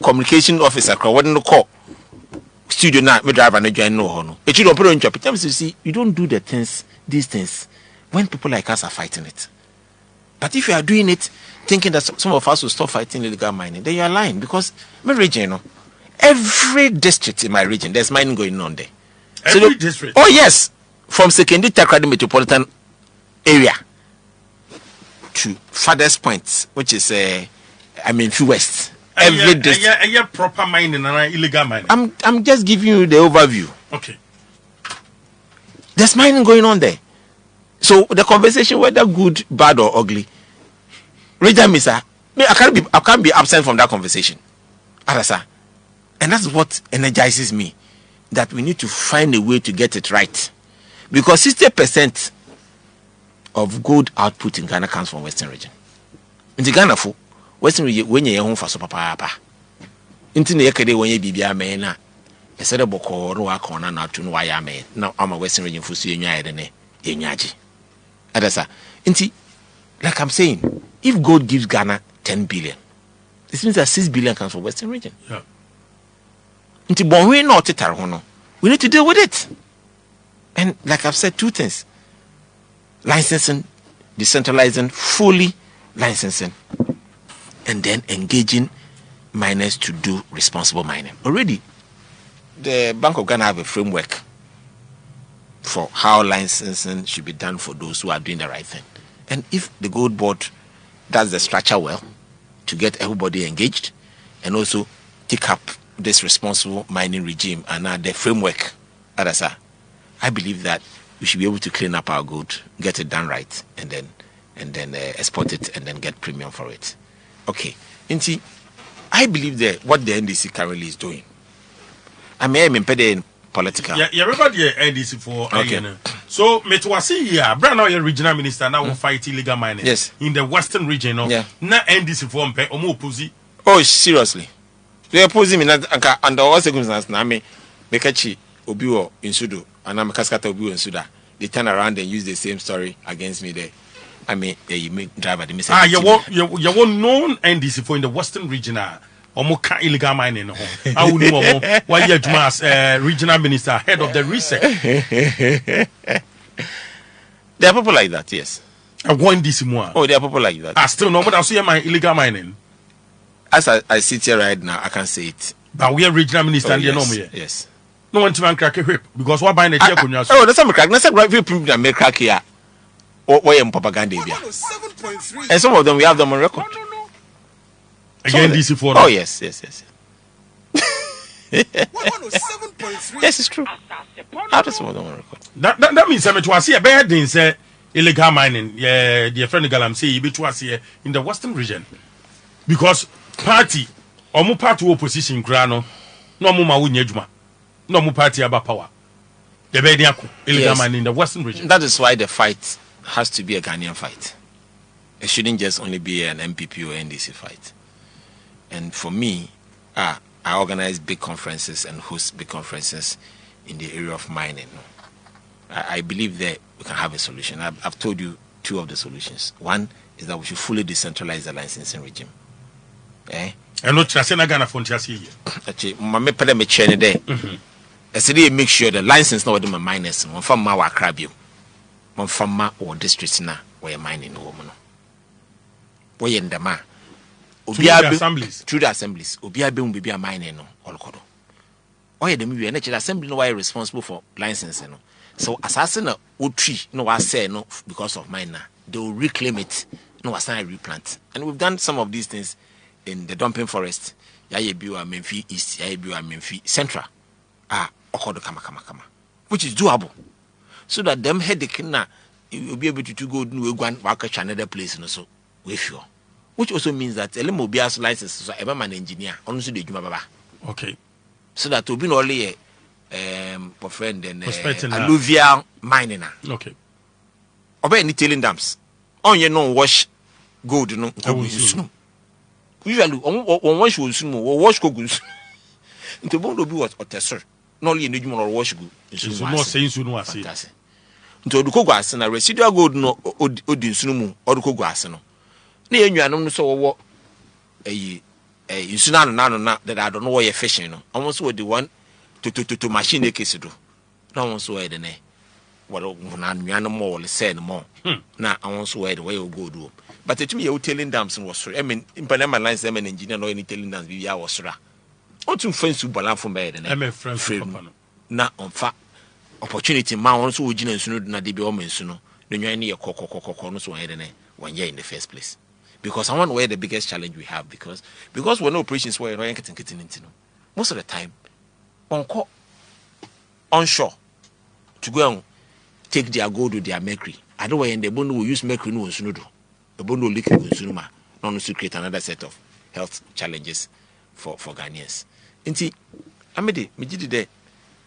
[SPEAKER 2] Communication officer wouldn't call studio now me driver no join no hono. It should operate on job. You see, you don't do these things when people like us are fighting it. But if you are doing it thinking that some of us will stop fighting illegal mining, then you are lying because my region, every district in my region, there's mining going on there.
[SPEAKER 1] Every district?
[SPEAKER 2] Oh yes. From secondary Takoradi metropolitan area to farthest point, which is Few West. Every district.
[SPEAKER 1] Proper mining and illegal mining.
[SPEAKER 2] I'm just giving you the overview.
[SPEAKER 1] Okay.
[SPEAKER 2] There's mining going on there. So the conversation, whether good, bad, or ugly, Raja Misa, I can't be absent from that conversation. Arasa. And that's what energizes me. That we need to find a way to get it right. Because 60% of gold output in Ghana comes from Western region. In the Ghana, Western region, when you're home for so papa, into the Yakade when you be a man, a set of Boko, Roa Corner, not to know why I may. Now I'm a Western region for seeing Yaji. Adasa. Inti, like I'm saying, if gold gives Ghana 10 billion, this means that 6 billion comes from Western region.
[SPEAKER 1] Yeah.
[SPEAKER 2] Inti, but we're not Tetarono. We need to deal with it. And like I've said, two things: licensing, decentralizing fully licensing, and then engaging miners to do responsible mining. Already, the Bank of Ghana have a framework for how licensing should be done for those who are doing the right thing. And if the Gold Board does the structure well to get everybody engaged and also take up this responsible mining regime and the framework, I believe that we should be able to clean up our gold, get it done right, and then export it and then get premium for it. Okay. Inti, I believe that what the NDC currently is doing. I mean, I'm in political.
[SPEAKER 1] Yeah, everybody NDC for okay. So, Metwasi here, brand new regional minister now will fight illegal mining.
[SPEAKER 2] Yes.
[SPEAKER 1] In the western region, no. Yeah. Na NDC for mpe omo opposi.
[SPEAKER 2] Oh, seriously. They oppose me under all circumstances. Na me mekachi obiwo insudo and I'm kaskata obiwo insuda. They turn around and use the same story against me there. I mean, you make driver the message. You
[SPEAKER 1] want known NDC for in the western region. Omoka illegal mining. I would know why you as regional minister, head of the research.
[SPEAKER 2] There are people like that, yes.
[SPEAKER 1] I want this more.
[SPEAKER 2] Oh, there are people like that.
[SPEAKER 1] I still know, but I see my illegal mining.
[SPEAKER 2] As I sit here right now, I can say it.
[SPEAKER 1] But we are regional minister, and you know me.
[SPEAKER 2] Yes.
[SPEAKER 1] No one to crack a whip because what buying a check on your.
[SPEAKER 2] Oh, that's a crack. That's a great whip that make crack here. Why am propaganda? And some of them we have them on record.
[SPEAKER 1] Again, DC for
[SPEAKER 2] oh yes. Yes, it's true. How does some of them on record?
[SPEAKER 1] That means I'm to see a bad thing say illegal mining. Yeah, the friend Galam say you be to us here in the western region because party or more party opposition grano no more mawunyejuma no more party about power. The bediako illegal mining in the western region.
[SPEAKER 2] That is why the fight has to be a Ghanaian fight. It shouldn't just only be an MPP or NDC fight. And for me, I organize big conferences and host big conferences in the area of mining. I believe that we can have a solution. I've told you two of the solutions. One is that we should fully decentralize the licensing regime.
[SPEAKER 1] And not Trasena Ghana Fontiasi here.
[SPEAKER 2] Actually, my me chain there. I said, make sure the license not with my miners. One from my crabio. One from my or districts now where mining woman. Where in the ma.
[SPEAKER 1] Through the
[SPEAKER 2] assemblies. Obia be a miner no all kodo. Oh yeah, the movie and assembly no why responsible for licensing no. So Asaasepa would tree no I say no because of mine now. They will reclaim it, no assign replant. And we've done some of these things in the dumping forest. Yayebiwa Memphis East, Yayebiwa Memphis Central. Okodo kama. Which is doable. So that them head the kina will be able to go to work another place and so we feel. Which also means that Elimobia's license so I'm an engineer, honestly the Juma.
[SPEAKER 1] Okay.
[SPEAKER 2] So that will be only a friend and alluvial mining.
[SPEAKER 1] Okay.
[SPEAKER 2] Obey any tailing dams. On you know wash gold no. Usually on wash will soon or wash goods. Into Bondo be what or tester. Not only in the or wash good.
[SPEAKER 1] It's more saying soon was it.
[SPEAKER 2] Into the Kogas and a residual gold no odin sumu or the Kogasano. Near you, I don't know so what a Sunano that I don't know why you're fishing. Almost what the one to machine the case to do. No one saw it in a what no more say no more. Now I won't swear the way you go do. But to me, you telling dams was I mean, in Panama lines, I'm an engineer, no any telling dams, we are was ra. Or two friends who balan from bed and I'm a friend. Now on fact, opportunity, my own so generous, no, not the be omen soon. Then you need a cocoa so I 1 year in the first place. Because I want where the biggest challenge we have because we're no operations where you're getting into most of the time onshore to go and take their gold with their mercury. I don't know when the bond will use mercury no sunudo. The bond will leak consumer, not to create another set of health challenges for Ghanaians. Inti, I made it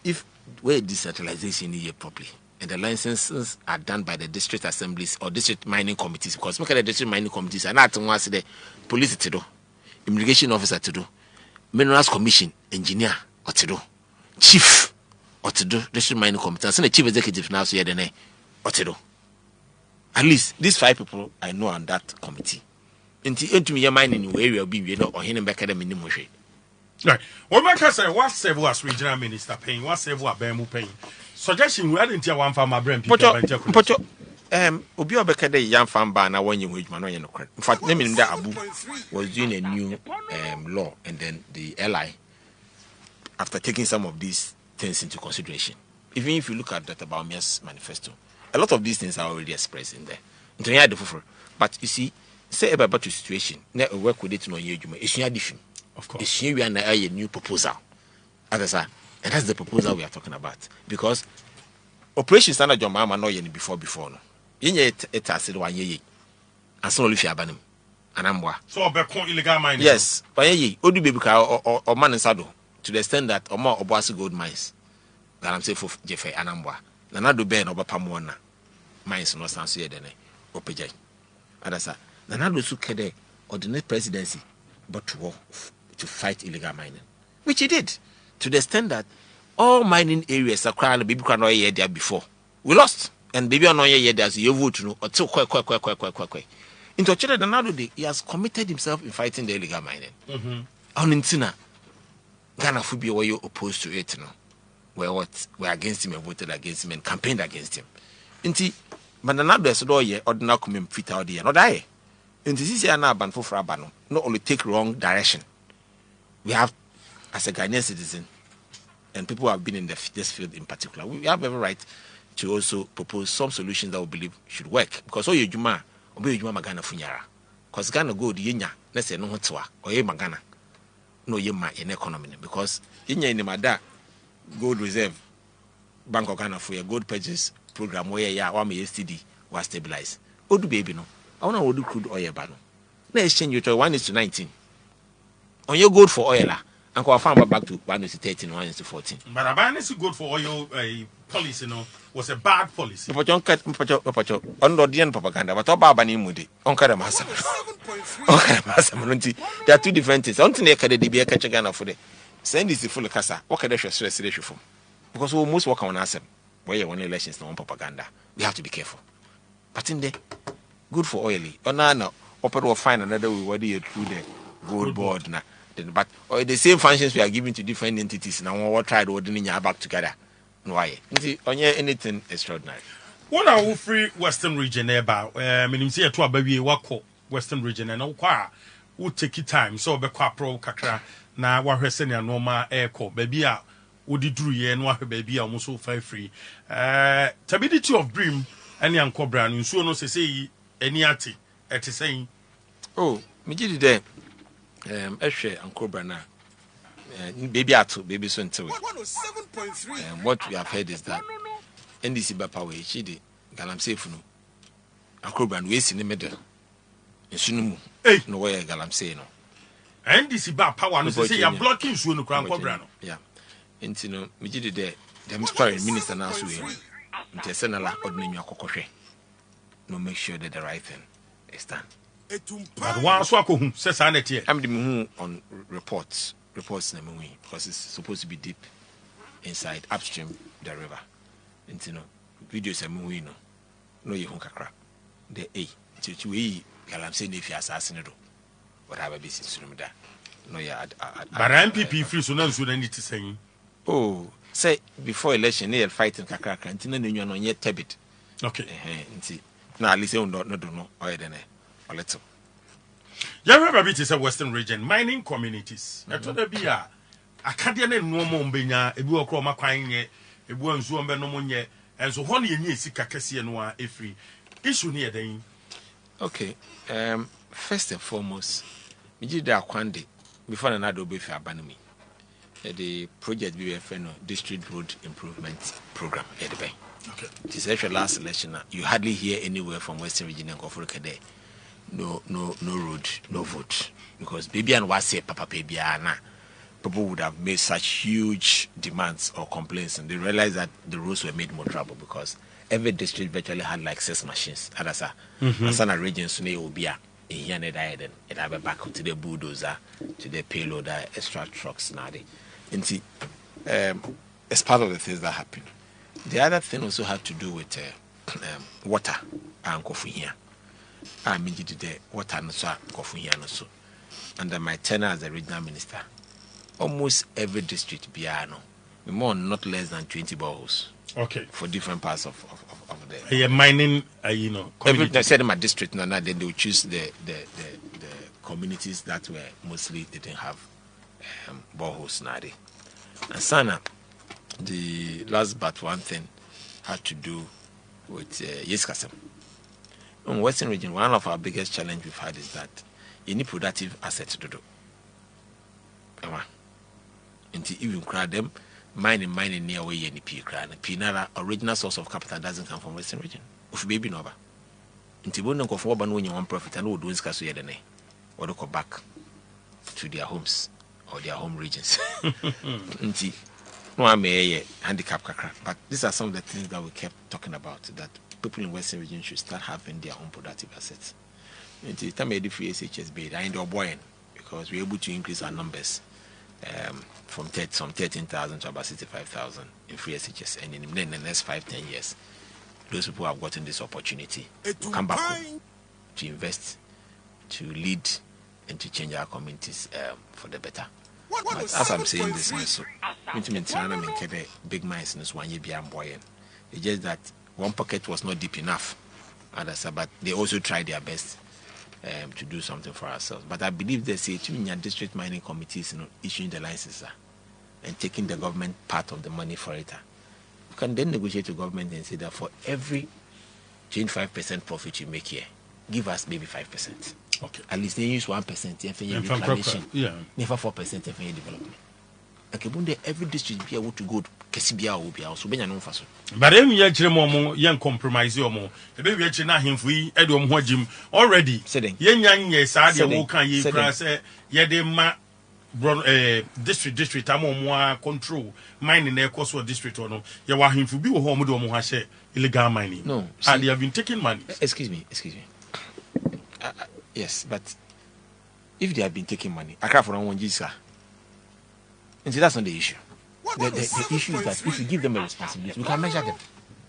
[SPEAKER 2] if we're decentralization here properly. And the licenses are done by the district assemblies or district mining committees. Because look at the district mining committees, and that's what the police to do, immigration officer to do, minerals commission engineer or to do, chief or to do district mining committee. And the chief executive now so you're the or to do. At least these 5 people I know on that committee. Into me, your mining in area will be or hidden back at the minimum.
[SPEAKER 1] Right. What my can say, what save was regional minister paying, what save what Bemu paying. Suggestion we hadn't one for my brain people.
[SPEAKER 2] Obi obeka de yan fan ba na wonye ho adwuma no ye no kra. In fact, name that Abu was doing a new law, and then the LI, after taking some of these things into consideration, even if you look at Dr. Baumia's manifesto, a lot of these things are already expressed in there. But you see, say about the situation, na work with it no ye adwuma, esua different.
[SPEAKER 3] Of course.
[SPEAKER 2] Esua we na a new proposal. And that's the proposal we are talking about, because Operation Standard John Mama no ye before no. Yenye it has 1 year. And so if you abanim. Anambwa.
[SPEAKER 1] So obekon illegal mining.
[SPEAKER 2] Yes. But ye odu baby ka or man sado to the extent that omo oboasi gold mines. That I'm saying for Jefe Anambwa. Nanado ben obapamona. Mines no stand so ye dene. Opejai. Adasa. Nanado su kede ordinate presidency but to fight illegal mining. Which he did. To the extent that all mining areas are crying baby can not hear there before. We lost. And baby on here there's you vote no until quite. Into Chile Donado he has committed himself in fighting the illegal mining. On Intina Ghana Phobia were you opposed to it no. We're against him and voted against him and campaigned against him. Inti Mananado is all ye ordinary come fit out there, not die. Inti this year now ban for Frabano, not only take wrong direction. We have as a Ghanaian citizen and people who have been in this field in particular, we have every right to also propose some solutions that we believe should work. Because all your Juma, obey Juma Magana Funyara. Because Ghana go the Yenya, let's say no Hotwa, or Ye Magana, no Yema in economy. Because Yenya in the Mada Gold Reserve Bank of Ghana for your gold purchase program where ya 1 STD was stabilized. Odu baby no. I want to do crude oil bano. Let's exchange you to 1:19. On your gold for oil, and go farm back to 1:13, 1:14.
[SPEAKER 1] But a ban is good for oil policy, no, was a bad policy.
[SPEAKER 2] But on the propaganda, but Baba Nimudi, on Karamasa. There are two different things. On the be a catch Ghana for the send this the full casa. What can I stress ratio for? Because we most work on us where you want elections, no propaganda. We have to be careful. But in there, good for oily. Or now, open will find another way whether you're through the gold board now. But the same functions we are giving to different entities now, we'll try to order back together. Why? Anything extraordinary.
[SPEAKER 1] What are we free Western region about? Meaning, see a 2 baby wako Western region and Okwa would take it time. So, be qua pro kakra na we're sending a normal air call. Baby, would you do ye and what baby almost so free? Tabidity of dream, any uncle brand, you so no say any ati at saying,
[SPEAKER 2] oh, me did there. Eshe Uncle Brana. Baby Atu, baby soon to it. What we have heard is that NDC Bapawe, Chidi, Galamsey no. Uncle Bran, we in the middle. In Sunumu, no way Galamsey no.
[SPEAKER 1] NDC Bapawa, no say you're blocking Sunu Crown Cobrano.
[SPEAKER 2] Yeah. Intino, me did there. Demonstrating minister now, so we Senala ordinary Kokoshe. No, make sure that the right thing is done.
[SPEAKER 1] But one swako says
[SPEAKER 2] I'm the on reports because it's supposed to be deep inside upstream the river. And you know, videos are moving no you kakra. The to I'm saying if you assassinate whatever business that. No yeah.
[SPEAKER 1] But MPP free so none should need to say.
[SPEAKER 2] Oh, say before election they fighting kakra and you know yet tebit.
[SPEAKER 1] Okay.
[SPEAKER 2] Now at least you don't know or then a little.
[SPEAKER 1] Yara bit is a Western region mining communities. That would be a Acadian and no Mombina, a Bua Chroma Quine, a Buan Zuamba no Monye, and so honey and Sika Cassianoa, a free issue near the.
[SPEAKER 2] Okay, first and foremost, we did that one day before another be for Abanami. The project BFN District Road Improvement Program at the Bay.
[SPEAKER 1] Okay.
[SPEAKER 2] It is actually last election. You hardly hear anywhere from Western region and Africa there. No road, no vote. Because baby and was say Papa Pebiana, people would have made such huge demands or complaints, and they realized that the roads were made more trouble because every district virtually had like 6 machines. Adasa, Asana regions ne obia here and there, it have back to the bulldozer, to the payloader, extra trucks now. And it's part of the things that happen. The other thing also had to do with water and coffee here. I mean, the water and coffee here also. Under my tenure as the regional minister, almost every district, Biano, more not less than 20 boreholes.
[SPEAKER 1] Okay.
[SPEAKER 2] For different parts of the.
[SPEAKER 1] Yeah, mining,
[SPEAKER 2] They said in my district, then they will choose the communities that were mostly didn't have boreholes now. And Sana, the last but one thing had to do with Yeskasem. In Western region, one of our biggest challenge we've had is that you need productive assets to do. Until even crowd them, mining near where any Pinara original source of capital doesn't come from Western region. If baby nova. Until one go for when you want profit and would do scarce yet or go back to their homes or their home regions. Until no I may handicap kakra. But these are some of the things that we kept talking about, that people in Western region should start having their own productive assets. Until time the free SHS bid, I end up buying because we're able to increase our numbers. From 13,000 to about 65,000 in free SHS, and in the next 5-10 years, those people have gotten this opportunity to come back home, to invest, to lead, and to change our communities for the better. But as I'm saying this, also, big minds in this 1 year beyond boy. It's just that one pocket was not deep enough, but they also tried their best. To do something for ourselves. But I believe they say to me, district mining committees, issuing the licenses and taking the government part of the money for it. You can then negotiate with government and say that for every 25% profit you make here, give us maybe 5%.
[SPEAKER 1] Okay.
[SPEAKER 2] At least they use 1% FNA reclamation, never 4% FNA development. Okay, every district be able to go Kesibia will be also being known for so.
[SPEAKER 1] But then we actually more young compromise or more. The baby actually not him free, Edom Hojim already.
[SPEAKER 2] Sitting.
[SPEAKER 1] Young, yes, I can ye class, ma district, I'm more control mining their course for district or no. You want him to be a home with Omohashe illegal mining.
[SPEAKER 2] No,
[SPEAKER 1] and they have been taking money.
[SPEAKER 2] Excuse me. Yes, but if they have been taking money, I can't for one Jisa. And so that's not the issue. The issue is that if you give them a responsibility, we can measure them.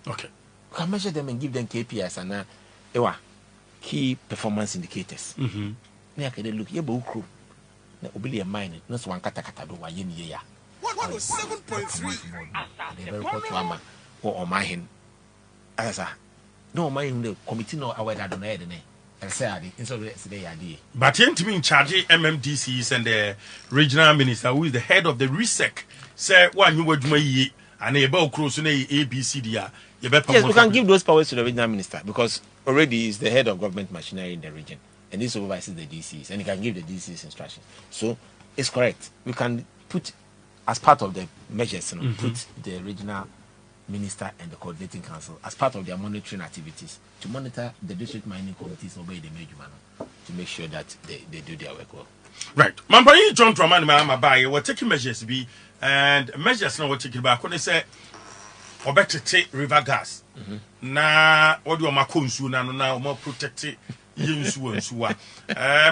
[SPEAKER 1] Okay.
[SPEAKER 2] We can measure them and give them KPIs and key performance indicators. Now can they look here, but crew. Now obey a mine. Not one kata do one year.
[SPEAKER 3] 107.3.
[SPEAKER 2] They very hot to ama or my hen. As no mind the committee no aware that don't head and say idea.
[SPEAKER 1] But him to be in charge MMDCs and the regional minister who is the head of the RISEC say one you would me and a bow cruise in ABCD.
[SPEAKER 2] Yes, we can give those powers to the regional minister because already is the head of government machinery in the region and this supervises the DCs and he can give the DCs instructions. So it's correct. We can put as part of the measures, put the regional minister and the coordinating council as part of their monitoring activities to monitor the district mining committees obey the major manner to make sure that they do their work well.
[SPEAKER 1] Right. Mampani John Traman Mama Bay were taking measures be and measures now we're taking back when they say or better take river gas. Na what do you makunsu now more protected yinsu and suwa.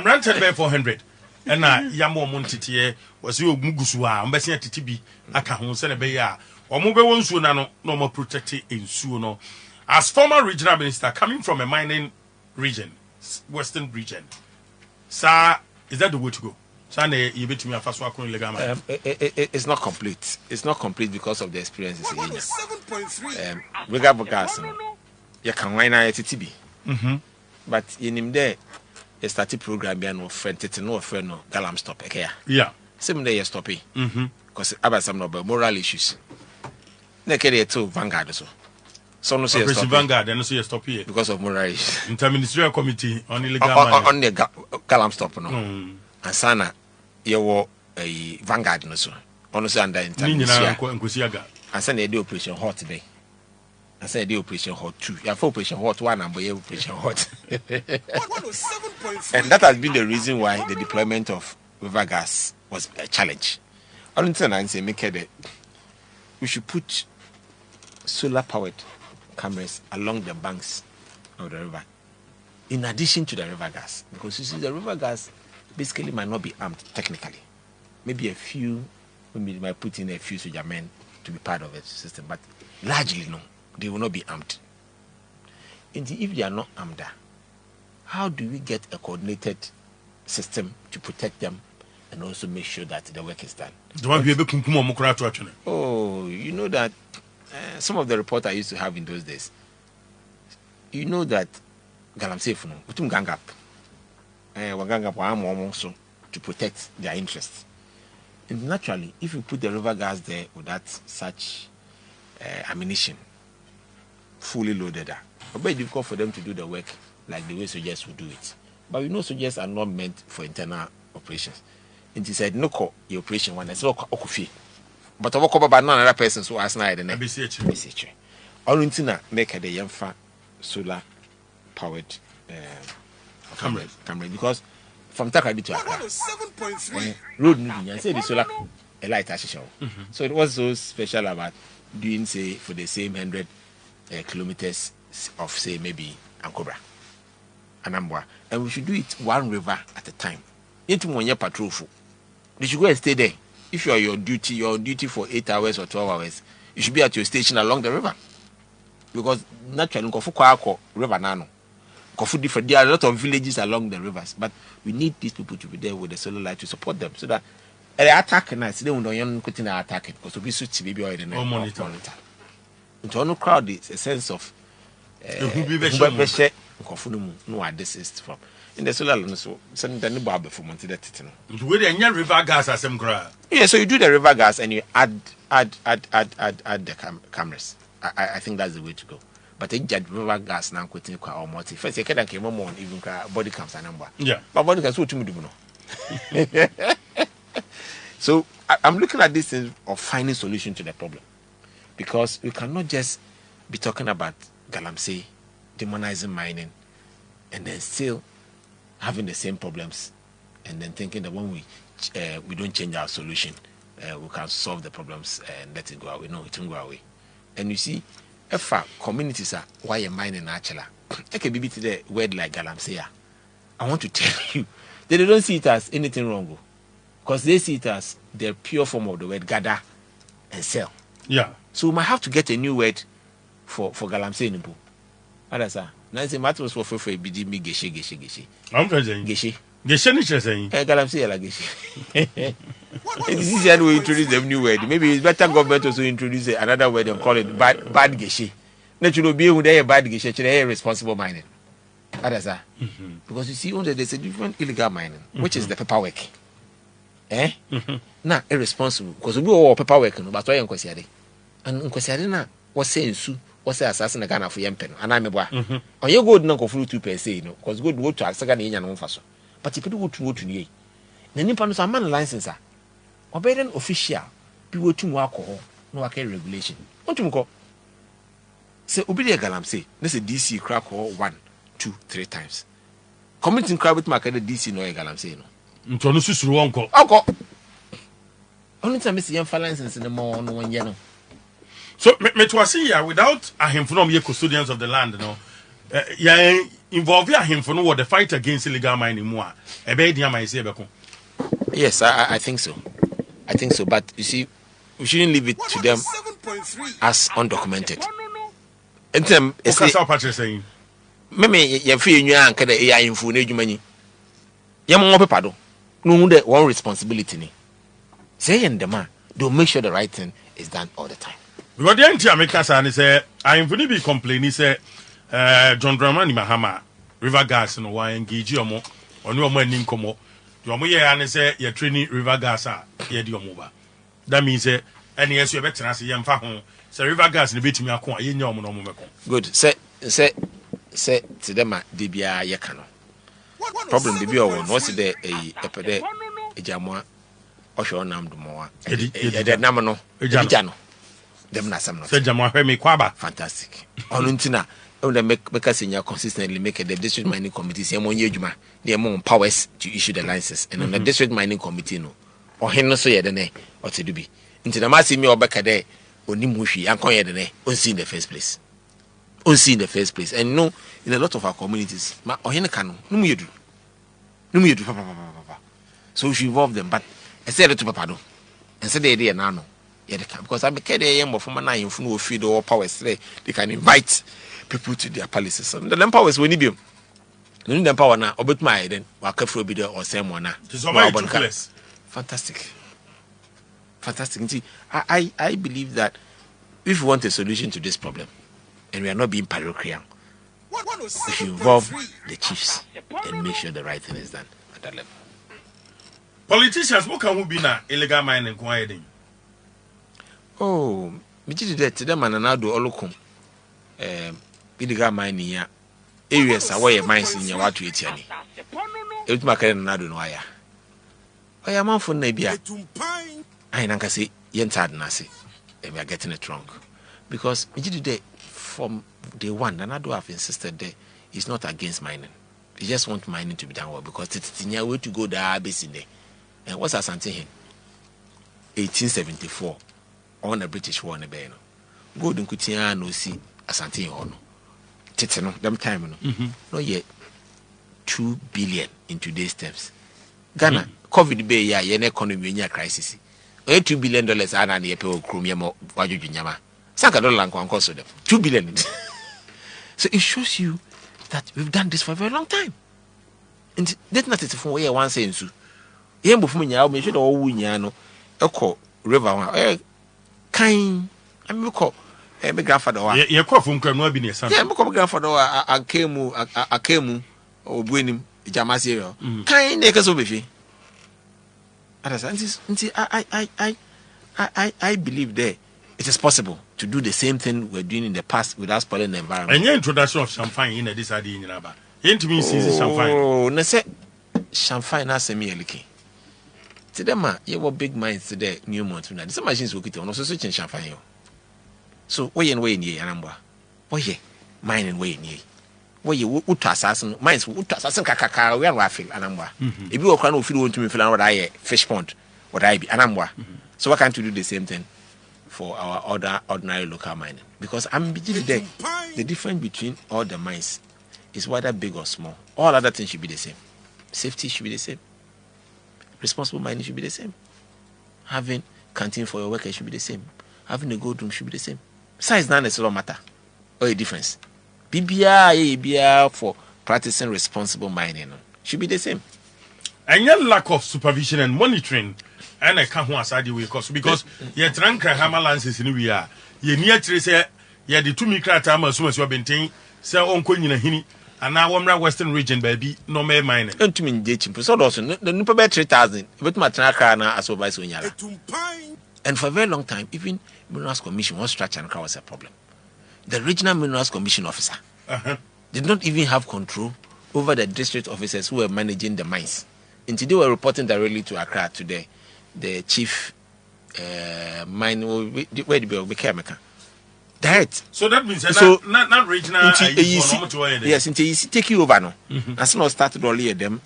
[SPEAKER 1] Rented by 400. And Yamo Montitier was you Mugusua, Ambassador Titibi, Akahon Senebeya. Or move one soon, no more protected in Suno. As former regional minister coming from a mining region, Western region, sir, is that the way to go? Sane, you bet me a fast walk on Legama.
[SPEAKER 2] It's not complete. It's not complete because of the experiences in Kenya. We got gas. You can wine at TB. But in him there, a started program, no friend, no friend, no galam stop.
[SPEAKER 1] Yeah.
[SPEAKER 2] Same day, you stop it. Because about some of moral issues. They carry it to Vanguard so no say stop
[SPEAKER 1] Vanguard and say stop here
[SPEAKER 2] because of moral issues.
[SPEAKER 1] Interministerial committee on illegal
[SPEAKER 2] on the galam stop no. And sana you were a Vanguard no so. Honestly under interministerial. And sana the operation hot today. And say the operation hot 2. You have operation hot 1 and boy operation hot. And that has been the reason why the deployment of river gas was a challenge. I don't say make it. We should put solar powered cameras along the banks of the river in addition to the river gas, because you see the river gas basically might not be armed technically. Maybe a few, maybe might put in a few soldier men to be part of the system, but largely no, they will not be armed. And if they are not armed, how do we get a coordinated system to protect them and also make sure that the work is done. Oh, you know that some of the reports I used to have in those days, you know that Galamsey gang up. Gang up also to protect their interests. And naturally, if you put the river gas there without such ammunition, fully loaded, it's very difficult for them to do the work like the way soldiers would do it. But we know soldiers are not meant for internal operations. And he said, no, your operation one is not okufi. But I walk about another person so as night and BCH. Oruntina make a Yamfa solar powered camera because from Takoradi to Accra,
[SPEAKER 3] 7.3
[SPEAKER 2] road I say the solar a light as show. So it was so special about doing say for the same 100 kilometers of say maybe Ankobra, Anambra, and we should do it one river at a time. Into one year patrol. You should go and stay there. If you are your duty for 8 hours or 12 hours, you should be at your station along the river. Because naturally, river nano. Different. There are a lot of villages along the rivers, but we need these people to be there with the solar light to support them so that they attack and I see them don't attack it because we should be oil and monitor. Into no crowd is a sense of no this is from. In the solar, so send the Bob for Monte.
[SPEAKER 1] River gas as some cry.
[SPEAKER 2] Yeah, so you do the river gas and you add the cameras. I think that's the way to go. But they jet river gas now quitting or multi. First, you can't came on even body comes a number.
[SPEAKER 1] Yeah,
[SPEAKER 2] but body can so to me. So I'm looking at this thing of finding solution to the problem because we cannot just be talking about Galamsey demonizing mining and then still having the same problems, and then thinking that when we don't change our solution, we can solve the problems and let it go away. No, it won't go away. And you see, if communities are why you're mining actually, I can be to the word like Galamsey. I want to tell you, they don't see it as anything wrong, because they see it as the pure form of the word gather and sell.
[SPEAKER 1] Yeah.
[SPEAKER 2] So we might have to get a new word for Galamsey Nibu. What is that? Now it's a matter of for BD me geshe.
[SPEAKER 1] I'm saying
[SPEAKER 2] Geshe.
[SPEAKER 1] Geshe is saying.
[SPEAKER 2] Galamsey la geshe. It's easier to introduce the new word. Maybe it's better government also introduce another word and call it bad geshe. Naturally, be with a bad geshe, they responsible mining. What is that? Because you see, there's a different illegal mining, which is the paperwork. Now irresponsible because we all paperwork, but why unquestioned? And unquestioned now was saying su. What's the assassin Ghana for Yempen? And I'm a boy. On your good number for 2 per se, because good go to a second in your faso. But if you go to ye, the Nippon is a man license. Obey an official, people to alcohol, no carry regulation. What to go? Say, Obey a Galamsey, this is DC crack or 1, 2, 3 times. Commenting crowd with market DC no a Galamsey.
[SPEAKER 1] Introduce to uncle.
[SPEAKER 2] Uncle. Only time Mr. Young license in the more on 1 year.
[SPEAKER 1] So, me to see ya without a him from your custodians of the land, no. Yeah, involve him for no the fight against illegal mining more. A bad yama is able.
[SPEAKER 2] Yes, I think so. I think so. But you see, we shouldn't leave it to them as undocumented. And them,
[SPEAKER 1] it's saying,
[SPEAKER 2] Meme, you're free in your anchor, the AI info, money. Young more people no one responsibility. Say in the man, don't make sure the right thing is done all the time.
[SPEAKER 1] Because the entire American say, I am going to be complaining, say, John Dramani Mahama, River Gas, and why engage you more, or no more in Como. You are more, and say, you're training River Gas, you're the Omoba. That means, and yes, you're better as a young fahon, say River Gas, and beat me a coin, you know, no.
[SPEAKER 2] Good, say, to them, Dibia Yakano. Problem, the beer one was there a pede, a jamma, or show nam do more, a namano, a jano. Them na some not.
[SPEAKER 1] Kwaba.
[SPEAKER 2] Fantastic. Onuntina, the makers in your consistently make the district mining committee say one year juma, they are more powers to issue the licenses, and on the district mining committee no, or hen no so yedene, or to be. Into the massy me or back a day, or Nimushi, and coin yedene, unseen in the first place. Unseen in the first place. And no, in a lot of our communities, ma or hen cano, no you do. No you do, papa. So we should involve them, but I said it to Papa, and said the idea now. Because I'm a kid, from a 9 who feed all powers, they can invite people to their palaces. And the powers will need you. The power now, or but my then, or Kafro be there or someone now. Fantastic. I believe that if we want a solution to this problem, and we are not being parochial, we should involve the chiefs and make sure the right thing is done at that level.
[SPEAKER 1] Politicians, what can we be now? Illegal mining, quieting.
[SPEAKER 2] Oh, me did that to them and now do all come. Illegal mining here. Areas away mines in your water. It's my kind of Nadunoya. I am on for Nabia. I can say, Yentad Nasi, and we are getting it wrong. Because me did that from day one, and I do have insisted that it's not against mining. They just want mining to be done well because it's in your way to go there, basically. And what's Asante here? 1874, on the British war in the Bay. Go to Kutia no see Asante Hono. Titano, them time, no yet 2 billion in today's terms. Ghana, COVID Bay, yeah, yen economy crisis. $2 billion and the Apple Crumiamo, Waju Yama. Sanka dollar and cost them. 2 billion. So it shows you that we've done this for a very long time. And that's not it for where one saying so. Yen before me, I'll make sure all Winyano, Echo, River, kind, and we call my grandfather.
[SPEAKER 1] Your cough from Cromwell be near son.
[SPEAKER 2] Yeah, my grandfather, I came, or winning Jamasio. Kind, they can so be. I believe there it is possible to do the same thing we're doing in the past without spoiling the environment.
[SPEAKER 1] And your introduction of champagne in this idea in Naba. Ain't me season champagne.
[SPEAKER 2] Oh, no, say champagne as a meal. To them, you were big minds today, new month. Some machines will get on also switching champagne. So, way and way in ye, Anamba. Why ye, mine and way in ye. Why you would assassin, mines would assassin Kaka, we are laughing, Anamba. If you are crying, if you want to me feel what I fish pond, what I be, Anamba. So, why can't you do the same thing for our other ordinary local mining? Because I'm beginning there. The difference between all the mines is whether big or small. All other things should be the same. Safety should be the same. Responsible mining should be the same. Having canteen for your workers should be the same. Having a gold room should be the same. Size none is a matter or a difference. BBR for practicing responsible mining should be the same.
[SPEAKER 1] And your lack of supervision and monitoring, and I can't want to way because you're drunk hammer lances in we are. You're near to say, you're the 2 micra time as soon as you have been saying, so on Queen Hini, and now I'm Western region, baby, no more mining. And
[SPEAKER 2] to me, dating, so also the new 3,000, but my Tanaka as well by Sunyala. And for a very long time, even Minerals Commission, one structure and was a problem. The Regional Minerals Commission officer did not even have control over the district officers who were managing the mines. And today we were reporting directly to Accra today, the chief mine, where the became direct.
[SPEAKER 1] So that means not regional.
[SPEAKER 2] Yes, until you take you over now. As soon as started all here, them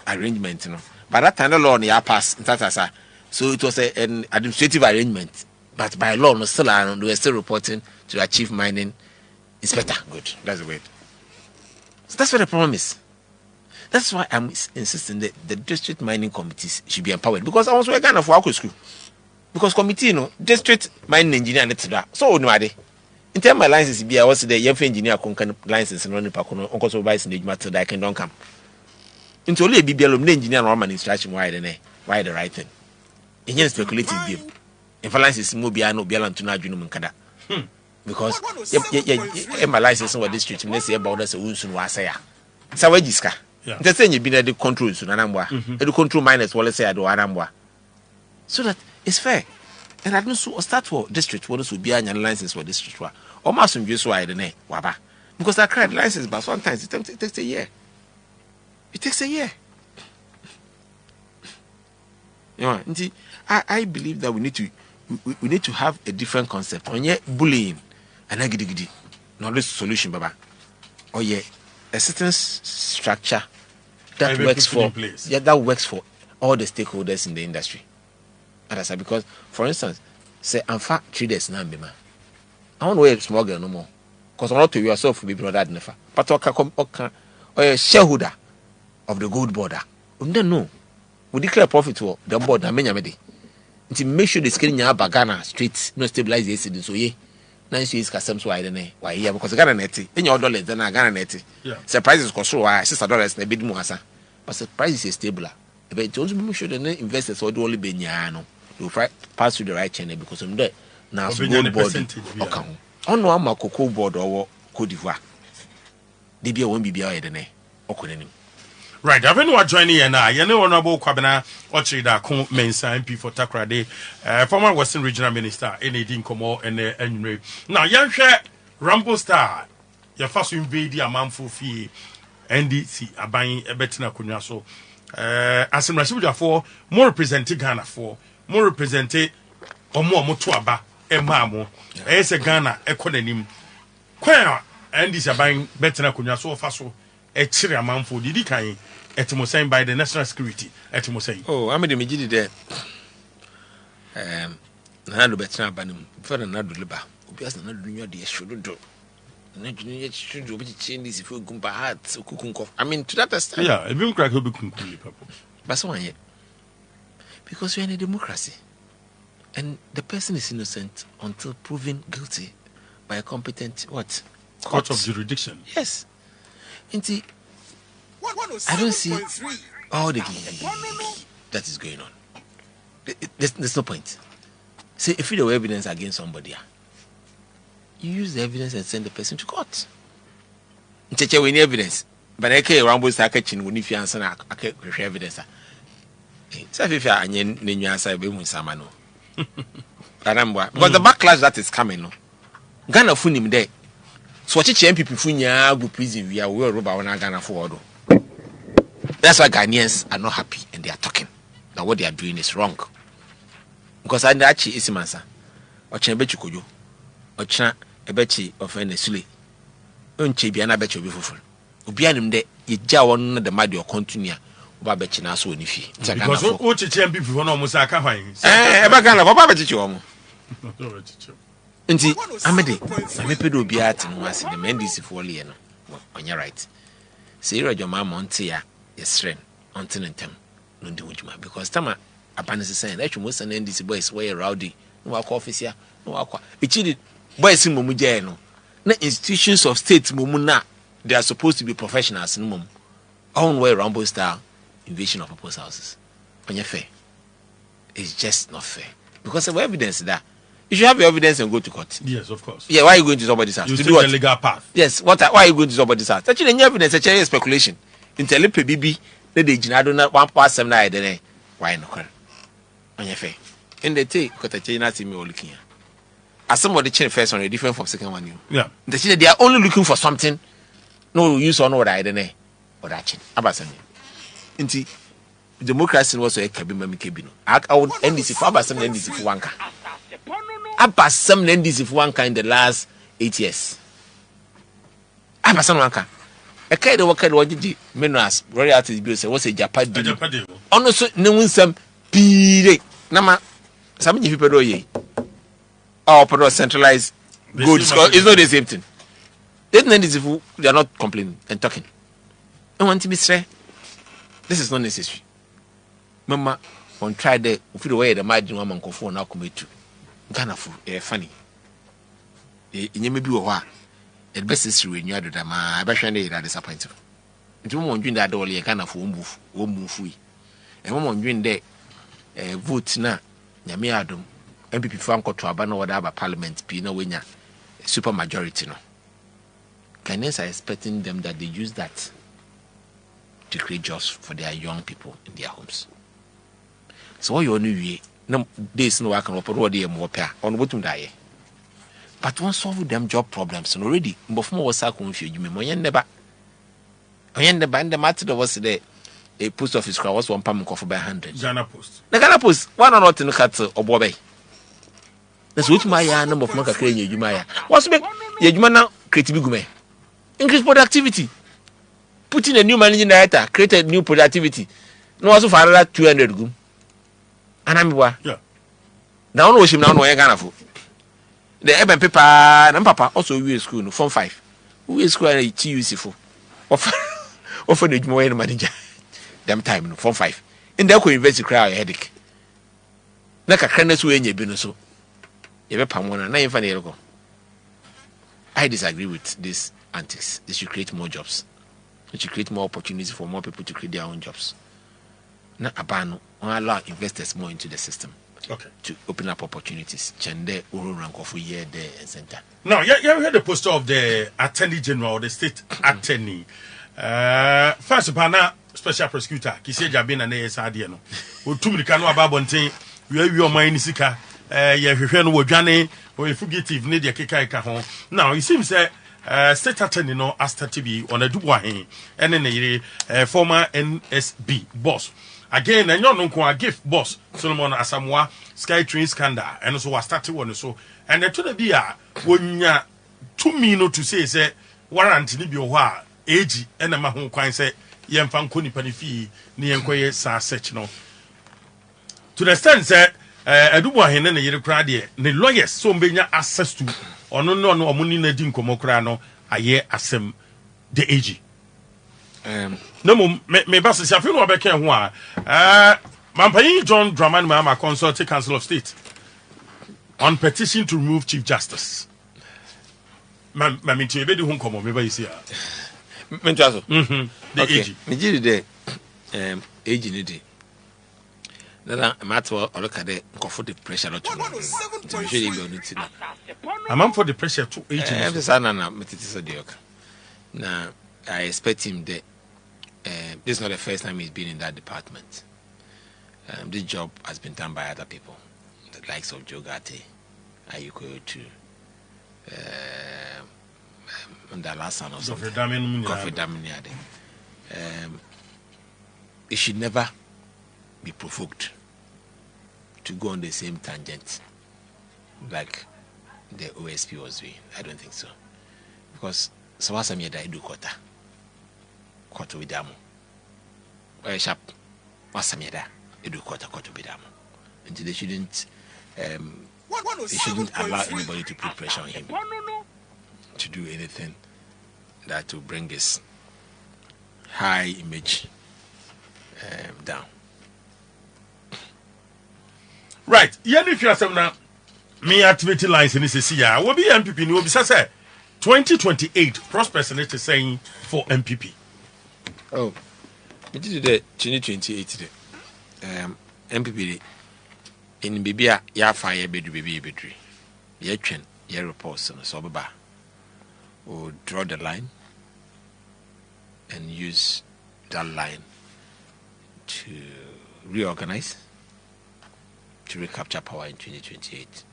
[SPEAKER 2] arrangement, you know. By that time, the law on pass, so it was an administrative arrangement. But by law, no, still, they were still reporting to the chief mining inspector. Good, that's the way. So that's what the problem is. That's why I'm insisting that the district mining committees should be empowered. Because I was working for our school. Because committee, district mining engineer, so no idea. In terms of my license, I was the young engineer can license and running Pacono, Uncle Supervisor in the matter that I can don't come. Into only a BBL engineer or man instruction why the right thing. In your speculative view. In license, Mobiano, Bialan to Najunum Kada. Because my license was district, let's say about us a Wunsun Wasaya. Sawajiska. The thing you've been at the control to Nanambwa, the control minus, well, let's say I do Anambwa. So that it's fair. And I don't start for district, what would be an license for district, or Massum just why the name, Waba. Because I cried license, but sometimes it takes a year. It takes a year. You know, I believe that we need to have a different concept. On your bullying and agidi, not this solution, Baba. Or yeah, a certain structure that works for all the stakeholders in the industry. And I said because, for instance, say I'm fat traders now, Bima. I want to wear small girl no more. Because I'm not to yourself will be brother never. But or a shareholder of the gold border. We don't know. We declare profit for the board and many. To make sure the scaling your bagana streets no stabilize the city. So ye, nice is custom so I don't know why here because Ghana netty in your dollars then Ghana netty. Surprises cost so why $6 a bit more, but surprises is stable. But also make sure the investors or only be nyano. You pass through the right channel because I'm there. Now so gold board. Okay. On no ama cocoa board or Cote d'Ivoire. Debia won't be behind the
[SPEAKER 1] Right, I've been joining you now. You know, Honorable Kwabena Okyere Darko, Mensa MP for Takoradi, former Western Regional Minister, N.A.D. Nkomo, and Enre. Now, young share Rambo Star, your first invade a man for fee, NDC, a buying a betina kunyaso. As in Rasuja for more representing Ghana for more represented or more Motuaba, and Mamo, as a Ghana, a codenim. Quail, NDC, a buying betina kunyaso, faso. A chiri amanfo didi kan etimosen by the national security etimosen.
[SPEAKER 2] Oh, I'm the Mijidi there. Nado betra banum for the Nado Liba. Obias Nado New Year should do. Nigeria should do change this if you gumba hat, kukunkof. I mean, to that extent.
[SPEAKER 1] Yeah, a big crack will be concluded.
[SPEAKER 2] But so yet. Because we are in a democracy. And the person is innocent until proven guilty by a competent what?
[SPEAKER 1] Court of jurisdiction.
[SPEAKER 2] Yes. I don't see all the that is going on. There's no point. Say if you have evidence against somebody, you use the evidence and send the person to court. We need evidence, but I can't ramble catching when if you answer I can't evidence. So if you are new answer, we won't samano. But the backlash that is coming, Ghana funim there. So what you people funya go prison we are rob our Ghana for. That's why Ghanaians are not happy and they are talking. Now what they are doing is wrong. Because I actually is mansa. Or bechi kojo. Or bechi of any sule. Unche biana bechi obifufu. Ubianim de ye ja one the mad or continue. Uba bechi na so nifi.
[SPEAKER 1] Because what you people no musaka fine.
[SPEAKER 2] Eba Ghana papa bechi omo. Nti amede na mepedo bia ati no ase the mendisi for le no on your right say rejo ma monte ya yesren onte ntem no ndi wujuma because tama apanese say na twemo san ndisi boys wey rowdy no wa office ya no wa kwa ichi boys momu je no na institutions of state momu na they are supposed to be professionals no momu own way rumble style invasion of people's houses on your fair it's just not fair because of evidence that you should have your evidence and go to court.
[SPEAKER 1] Yes, of course.
[SPEAKER 2] Yeah, why are you going to somebody's house?
[SPEAKER 1] You
[SPEAKER 2] to do what?
[SPEAKER 1] The legal path.
[SPEAKER 2] Yes, why are you going to somebody's house? Actually, any evidence, actually, speculation. In Telepe BB, the Jinado not 1 night, then why no? On your face. In the take, because the China team are looking here. As somebody change first one, different from second one.
[SPEAKER 1] Yeah.
[SPEAKER 2] They are only looking for something. No use or no what I don't know. Or that. Abasani. Inti democracy was a cabin cabino. I would end this if Abasam end this if one can. Abasam Nendis if one kind the last 8 years. Abasam Wanka. A kind of what did the Menas royalties bill say was a Japan deal. Honestly, no one some P. Nama some people do ye. Our product centralized goods is not the same thing. Then Nendis if they are not complaining and talking. I want to be straight. This is not necessary. Mama, on try the way the margin woman go for now commit to. Ghana for funny. You may be a while. It best is when you are the ma, I shall not disappointed. It won't drink that all your Ghana for won't move free. And one drink there, vote na, Yami Adam, MPP Franco to Abano or Daba Parliament, Pino Winya, super majority. No. Ghanaians are expecting them that they use that to create jobs for their young people in their homes. So, what you only no days no work on what they more pair on what to die. But once solve them job problems and already before was confused. You mean never the matter was there a post office crowd was 1 pound coffee by 100.
[SPEAKER 1] Ghana Post.
[SPEAKER 2] The Ghana Post, one or not in the cat or Bobby. That's what my number of Maka Crane Jumaya. What's make Yajumana create big me? Increase productivity. Put in a new managing director, create a new productivity. No, also for another 200 gum. And I'm
[SPEAKER 1] yeah.
[SPEAKER 2] Now, no, she now know Ghana for the Eben paper and Papa also we school no Form 5. We school a TUC for offer the more manager. Them time no Form 5. In the university cry a headache. Naka kindness way in your business so. You have Pamona, na infany go. I disagree with this antics. They should create more jobs. They should create more opportunities for more people to create their own jobs. na abano allow investors more into the system.
[SPEAKER 1] Okay.
[SPEAKER 2] To open up opportunities. Chende Ururanko for year there and center.
[SPEAKER 1] Now, you heard the poster of the Attorney General, the State Attorney. First of all, Special Prosecutor, Kisi Jabin and ASRD. No, too many canoe about one thing. We have your mind, Sika. You have no Johnny or a fugitive need your Kika. Now, it seems that State Attorney no asked to be on a Dubois and then a former NSB boss. Again, and you know, gift boss Solomon Asamoah Skytrain scandal, and so I started one so. And the to the beer when ya 2 minutes to say warrant ni bi oha age and a mahon kwan say yem fan koni panifi ni enkoye sa search no. To the extent say Adubo Hene na yere kra de ne lawyers so mbenya access to ono no omuni na di nkomo kra no aye asem the age. No me bass se afinu obeke ho a Mampayi John Dramani Mahama consulted Council of State on petition to remove Chief Justice. Mamiti ebedi hun komo me ba yisi a.
[SPEAKER 2] Mentwaso.
[SPEAKER 1] The age.
[SPEAKER 2] Me gidi de age ni de. Nana matwa oloka de nkofo the pressure lot.
[SPEAKER 1] I'm for the pressure to age.
[SPEAKER 2] I'm just na metiti so de oka. Na I expect him that this is not the first time he's been in that department. This job has been done by other people, the likes of Jogate, Ayuko to Ndalasan or something. Kofi Daminiade. It should never be provoked to go on the same tangent like the OSP was doing. I don't think so. Because Sawasami Daidu Kota. Koto Bidamu. Where sharp Wasamiada, Edu Kota Bidamu. And they shouldn't allow anybody to put pressure on him to do anything that will bring his high image down.
[SPEAKER 1] Right. Yeah, if you have some now, me activity lines in this year, will be MPP. Will be say 2028 prospects and it's saying for MPP.
[SPEAKER 2] Oh, we did the 2028 MPP in Bibia, ya fire bedri, ya train, ya reports on so baba. We'll draw the line and use that line to reorganize, to recapture power in 2028.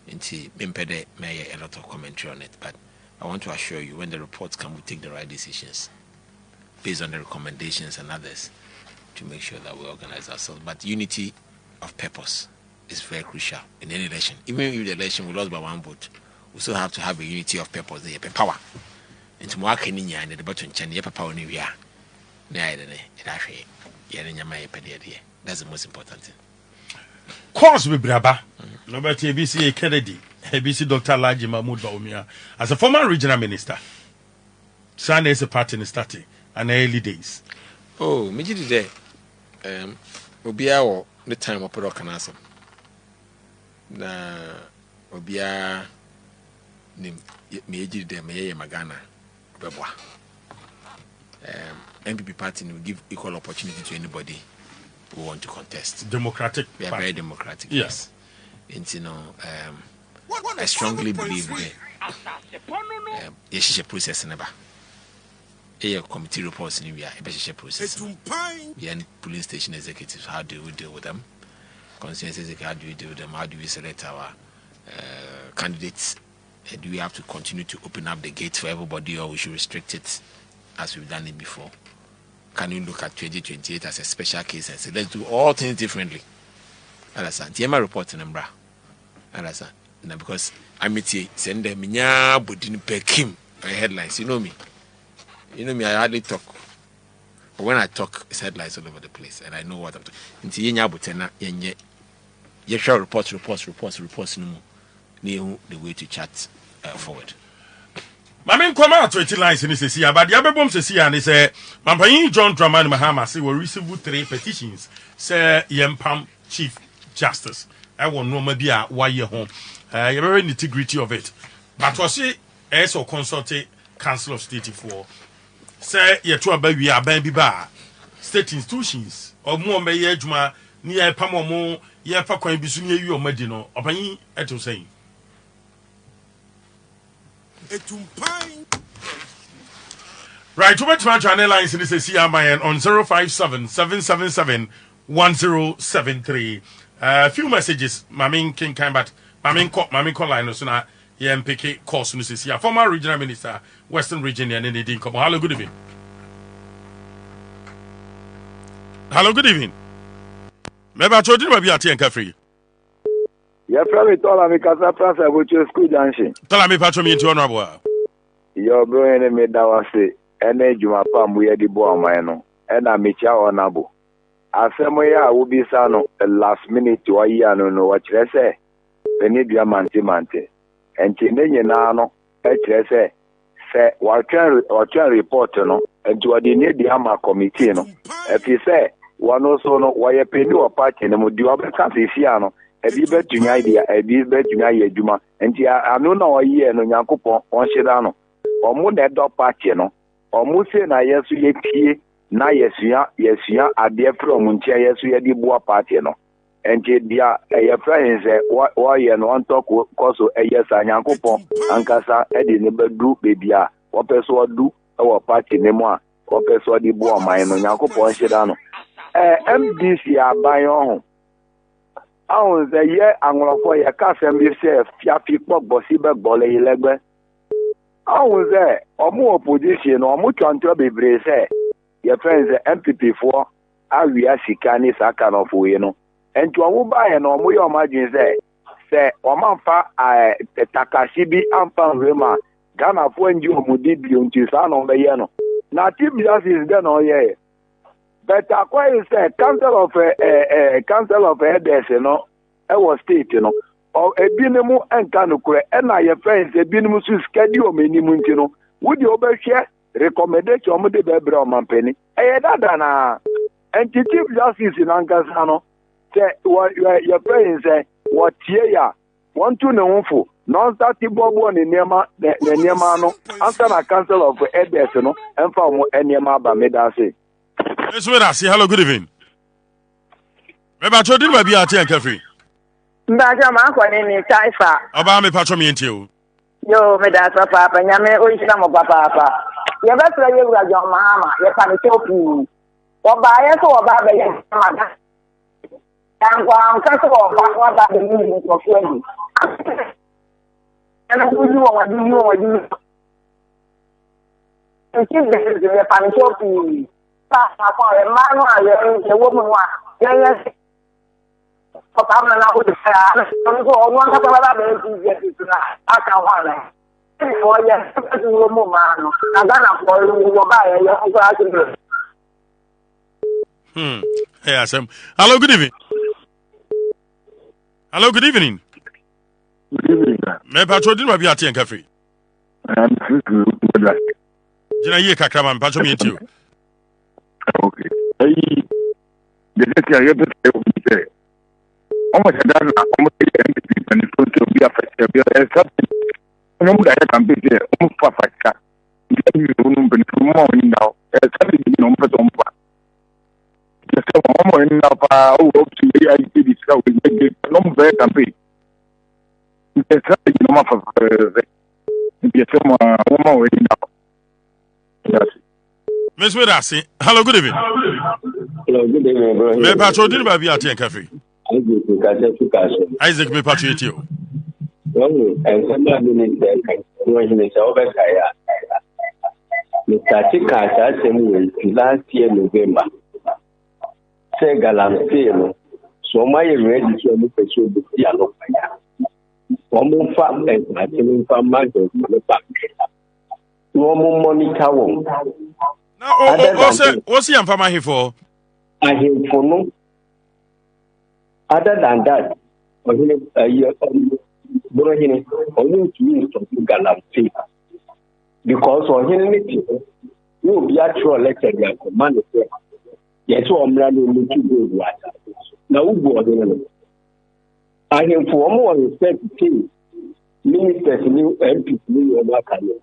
[SPEAKER 2] Inti Mimpede may a lot of commentary on it, but I want to assure you when the reports come, we take the right decisions based on the recommendations and others to make sure that we organize ourselves. But unity of purpose is very crucial in any election. Even if the election we lost by 1 vote, we still have to have a unity of purpose. The power. And tomorrow, Kenya and the button chan, the power in the that's the most important thing.
[SPEAKER 1] Course with Braba, Nobody ABC Kennedy, ABC Dr. Laji Mahmoud Baumia, as a former regional minister. Sunday is a party in starting and early days.
[SPEAKER 2] Oh, me did there. Obia the time of Porokanasa. Na Obia me did them, me Magana, Beboa. MPP party will give equal opportunity to anybody who want to contest.
[SPEAKER 1] Democratic.
[SPEAKER 2] We are very democratic.
[SPEAKER 1] Yes.
[SPEAKER 2] And you know, I strongly believe that a process never. A committee reports in a process. The police station executives, how do we deal with them? Consensus, how do we deal with them? How do we select our candidates? Do we have to continue to open up the gates for everybody, or we should restrict it as we've done it before? Can you look at 2028 as a special case and say, let's do all things differently? Understand? TMA report in Embra. Understand? Because I'm send them Budin Pekim headlines. You know me. I hardly talk. But when I talk, it's headlines all over the place, and I know what I'm talking. Until you share reports. No more. The way to chat forward.
[SPEAKER 1] Mamin come out 20 lines in this year, but the other bomb says here and say, Mampayi John Dramani Mahama say will receive 3 petitions. Say Yempam Chief Justice. I want no maybe why you're home. You very integrity of it. But was he also consulted Council of State for say you to a baby a baby bar. state institutions or more may yejuma near Pamomo, ye Pacoin Bisunia, you or Medino, or Pani, to say.
[SPEAKER 3] Atumpan.
[SPEAKER 1] Right, to my channel lines in this is CMIN on 057 777 1073. A few messages, Mamin King Cambat, Mamin Colline, so now, YMPK course, this is former regional minister, Western Region, and anything. Come on, hello, good evening. Hello, good evening. Maybe I told you to be at Free.
[SPEAKER 4] Your friend told me because I France about your school junction.
[SPEAKER 1] Tell me, Patron, into honorable.
[SPEAKER 4] Your brother made that was it. And then you are palm we the boy, mine. And I meet you honorable. As some way I will be son last minute to a year, no, what you say. They need your manti. And then you know, say, what can report, no, and to a dinner the Ama committee, no. If you say, one also no, why a penny or party, and would do other countries, no. A bit better to idea, a bit better to Juma, and I know no a year no Yakupo on Shedano, or moon that dog party, no, or Musse na yes, we na yes, ya, a dear from Muncha, yes, we had the boa party, no, and dear, a friend say, why and one talk also a yes, and Yakupo, and Cassa, Eddie never do, baby, what person do our party anymore, what person the boa mine on Yakupo on Shedano. MDC are by home. I was a year and one for your cousin, you say, Fiapi Pop, Bossiba, Bolle, Legbe. I was there, or more opposition, or much on to be brace. Your friends, MPP4, Aria Sikani Sakan of Ueno, and to a Uba and or more imagine say, Omanfa, Takashibi, Ampan Rema, Ghana for you, Mudibi, and Tisan on the Yano. Now, Tim is done all year. But I say council of elders, you know, our state, you know, or a binimu and canukre, and I have friends, a binimu schedule minimum, you know, would you overshare recommendation of the Bebra penny? And the Chief Justice in Ankasano say, what your friends say, what year, want to know for non starting Bobo in Nema, the Nemano, after a council of elders, you know, and from Enema Bamedase.
[SPEAKER 1] Yes, wait, I see. Hello, good evening. Maybe I told you to be at Free.
[SPEAKER 5] Mbaja makwane ni taifa.
[SPEAKER 1] Aba me patro me ntio.
[SPEAKER 5] Yo me da so papa nyame o yira mo papa. Ye betra ye wura jo mama ye pa ni topi. Oba ye so oba be ye mama. Yankwa nka so oba be ni ko fuani. Ana ku ni wadi. Nti be ye pa ni topi. Pa pa e manu aye wo mu wa. Ye Papa na ho de fa so onu aka baba be ji na aka ho na o ya so mo ma no na Ghana for wo ba ye ko aka
[SPEAKER 1] Hey Asem. Hello, good evening. Hello, good evening.
[SPEAKER 4] Good evening.
[SPEAKER 1] Me patro din ba bi ate en cafe. Jina ye kakra ma patro me ntio.
[SPEAKER 4] Okay. Hey, the next year you be almost a dozen almost MPP and it's going to be affected. Something no more that can be there, almost perfect. You don't more now. Something you know, but just one more in now. Oh, to me, I did it. So we make it no more campaign. There's something you know for the one more in now. Yes.
[SPEAKER 1] Miss Wedasi, hello, good evening.
[SPEAKER 6] Hello, good evening, bro.
[SPEAKER 1] Me patro din ba bi ate en cafe. Isaac me patriot you.
[SPEAKER 6] And somebody needs to over Kaya. Mr. Tika last year November. Say Galamsey, so my ready to look at you with the yellow fire. One more farm and I can farm my dog on the back. No more money tower.
[SPEAKER 1] Now, what's he for my here for?
[SPEAKER 6] I hear for no. Other than that, Bonohene only to use something Galamsey. Because on anything, you will be actually elected as a man. Yes, I'm running to go. Now, who go on? I am for more respect to ministers, new MPs, new American.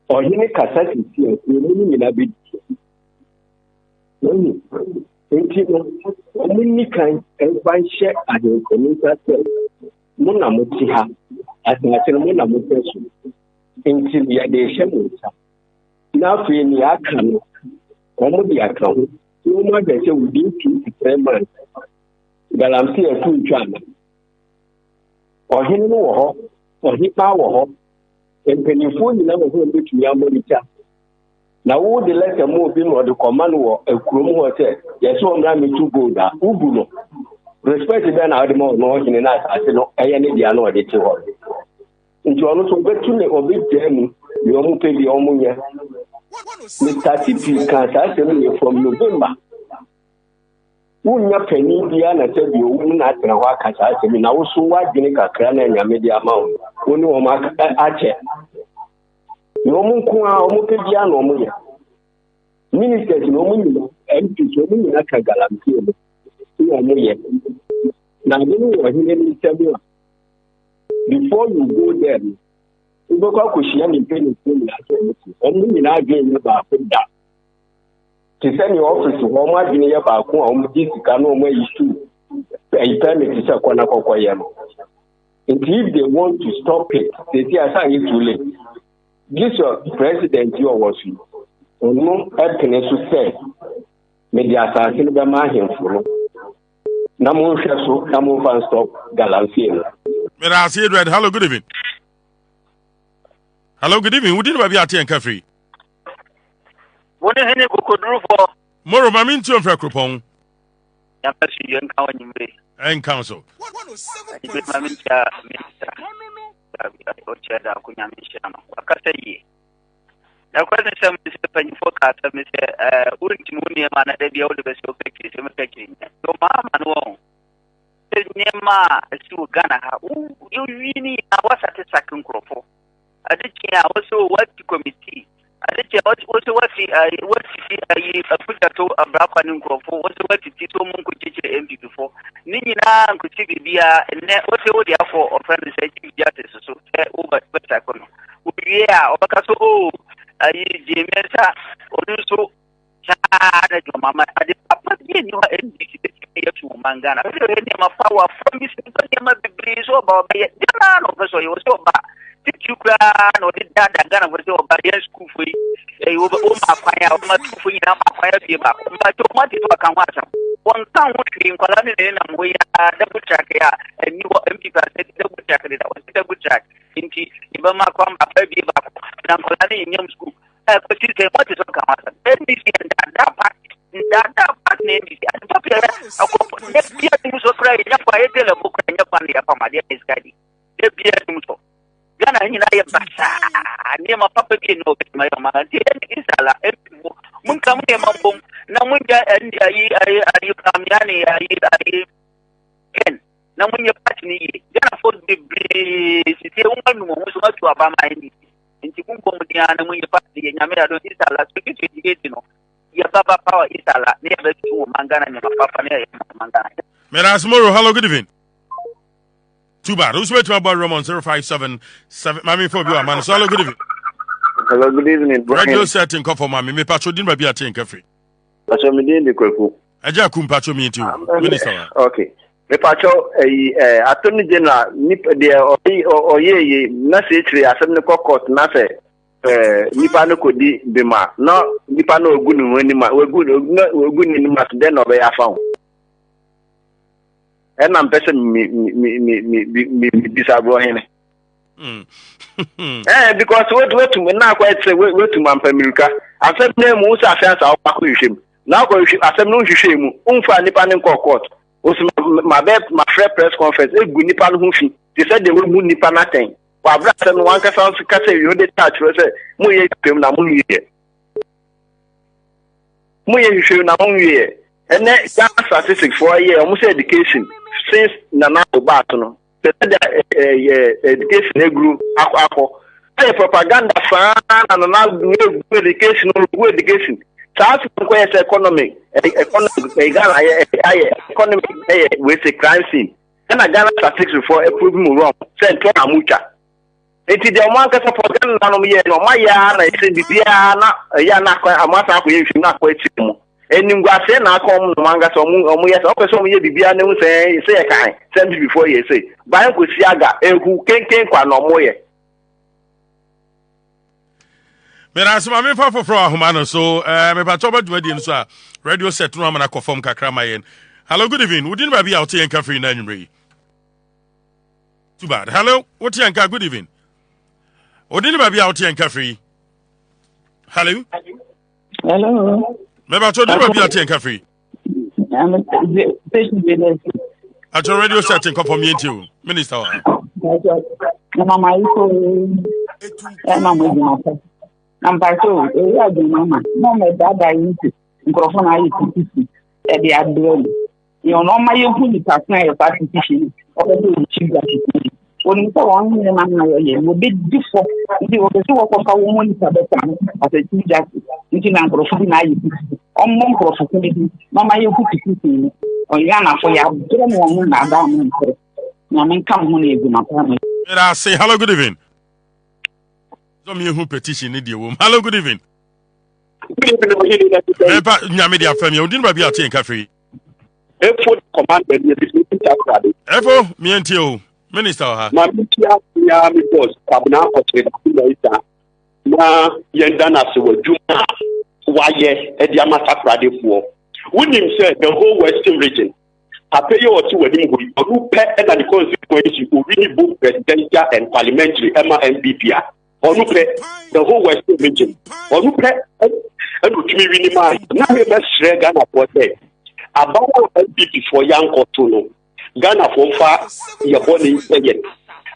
[SPEAKER 6] Or any capacity, you mean in a bit. Nti no omuni kan enfanhye ahenkominta sɛ mo na mo ti ha asase mo na mo peso nti ya de hye mo nsa na afei ni aka no omo di aka ho no mo agye sɛ within 2 to 3 months galamsey afu ntwa na ɔhene no wɔ hɔ ɔhipa wɔ hɔ mpanimfoɔ nyinaa wɔ hɔ mbɛtumi amɔnita na wo de letter mo bi no de command wo akurom ho se yes o mra me to go da ugu no respect be na ade mo no hine na asase no eye ne dia no de ti ho nti ono so betu ne obi jemu ni omu pe bi omu nya Mr. TP kan sa se no from November unya pani bia na te bi owu na atena ho aka sa se na wo so wadwene kakra na nya media ma wo oni wo ma ache no mu nko a omu pe bia na omu ya ministers no omu nyina MPs omu nyina ka galamsey no ni omu ye na ni wo hine ni table before you go there you go ko shia ni pe ni na so omu nyina agye ba ko da ti send your office omu adwene ye ba ko a omu di sika no omu issue a permit to kwana kokoye no. If they want to stop it, they say asa it too late. This president you was you. Ono epene so say media assassin be ma hemfo no. Na mo hwe so na mo fan stop galamsey no.
[SPEAKER 1] Mera see Edward, hello, good evening. Hello, good evening. Who did ba bi ate en kafri?
[SPEAKER 7] Bonohene kokoduru for
[SPEAKER 1] Moro ma min tu enfra kropon.
[SPEAKER 7] Ya pasu yen kan wanyimre.
[SPEAKER 1] En council.
[SPEAKER 3] 107.7.
[SPEAKER 7] Okyere Darko nyamisha no. Akasa yi. Na kwase sem se panifo ka ta me se urinti mu ne ma na da bia wo de be se opeke se me peke nya. So mama no won. Se nyema si wo Ghana ha. You really na wasate sakin krofo. Adichi a also what committee Adichi also what put to abrakwa ni krofo also what tito mun ko chiche MP before ni nyina nkuti bibia ne also wo dia for offend say bibia te so over better kono we a obaka so ayi jemesa onu so cha na jo mama ade papa bi ni wa NDC be ya tu mangana we ni ma power from this ma bibri so ba be ya no so yo so ba tikukra no de dada Ghana for so ba ya school for e wo ma kwanya o ma tu fu nyina ma kwanya bi ba ma to ma ti to kan wa sa won kan wo kri nkwala ne na mo ya double check ya ni wo MP percent double check da wo double check inti iba ma kwa ma ba bi ba na nkwala ne nyam school ko ti se mo ti to kan wa sa NDC da part ne NDC a to pe ko ne bi ya mu so kra ya kwa e tele mo kra nya kwa ya pa ma dia iskadi e bi ya mu so Ghana nyina ye basa ne ma papa bi no be ma ma ti isala e mun kam ne mambom na mun ja ayi kamyani ayi ken na mun ye party ni Ghana for the si te un manu mo so ma tu aba ma ni nti kun ko mu dia na mun ye party ye nyame da do isala so ki ti no ya baba power isala ne be tu mangana ne ma papa ne ye mangana
[SPEAKER 1] Mera Smoro, hello, good evening. Too bad. Who's waiting about Roman 0577? Mami for you, man. So hello, good evening.
[SPEAKER 4] Hello, good evening.
[SPEAKER 1] Radio setting call for Mami. Me patcho din ba bi ate nkafri.
[SPEAKER 4] Patcho me din de kwaku.
[SPEAKER 1] Aja kum patcho me nti. Minister.
[SPEAKER 4] Okay. Me patcho attorney general nip de oye na se tire asem ne court na se nipa no kodi bema. No nipa no ogu ni wani ma ogu ni ma den no be afa. And I'm person me bisa Bonohene. Because what to me now quite say wait to Mampamilka. I said name Musa Fans our Pakushim. Now I said no shame, Umfa Nipan court. Was my press conference, a good Nipan Hufi. They said they will move Nipan nothing. While Braxton one can say you did touch was a Muye film Namuye. Muye film Namuye. And then statistics for a year, almost education. Since Nana Batono, the education grew aqua. Propaganda fan and another education. South West economic with a crime scene. And I got statistics for a proving wrong. Send to Amucha. It is the one that propaganda no my yana, I said, Diana, a Yana, a matter of not quite simple.
[SPEAKER 8] eningwase na akom no manga so omu yes o person ye bibia ne hu say e kan send before ye say ban ko si aga ehu kenken kwa no mo ye
[SPEAKER 1] Mera asema me fa foforo ahoma no so me pa toba dwadi nso a radio set no amana confirm kakra mayen. Hello, good evening. Would you be out here in cafe in January? Too bad. Hello, what you good evening? Would you be out here in cafe? Hello?
[SPEAKER 9] Hello.
[SPEAKER 1] Maybe I told you be out here in cafe.
[SPEAKER 9] I'm a patient.
[SPEAKER 1] At your radio setting, come for me and you, Minister.
[SPEAKER 9] Mama, I'm Pato, Mama. Mama, Dada, microphone, I eat the abdomen. You know, my young partner, a participation, or the children. When you go on, will be different. If you were to work on a woman at the time, as a teacher, eating a microphone, I eat. On one microphone, Mama, you put it or Yana for your woman, Madame. Namen come money in my family.
[SPEAKER 1] I say hello, good evening. Some you who petition need you. Hello, good evening. Media family, you didn't be out in cafe.
[SPEAKER 10] Efo command the Takoradi.
[SPEAKER 1] Efo, me and you, Minister.
[SPEAKER 10] Mamitia, mi boss, Kwabena Okyere Darko. Na yendana se wajuma waye ediama Takoradi for. William said the whole Western region. Apeyo oti wedim hu onu pe na the consequence you really book presidential and parliamentary MPP. Onu pe the whole Western region. Onu pe and utimi wini ma na me be Ghana for say. About MPP for young Kotono. Ghana for far your body again.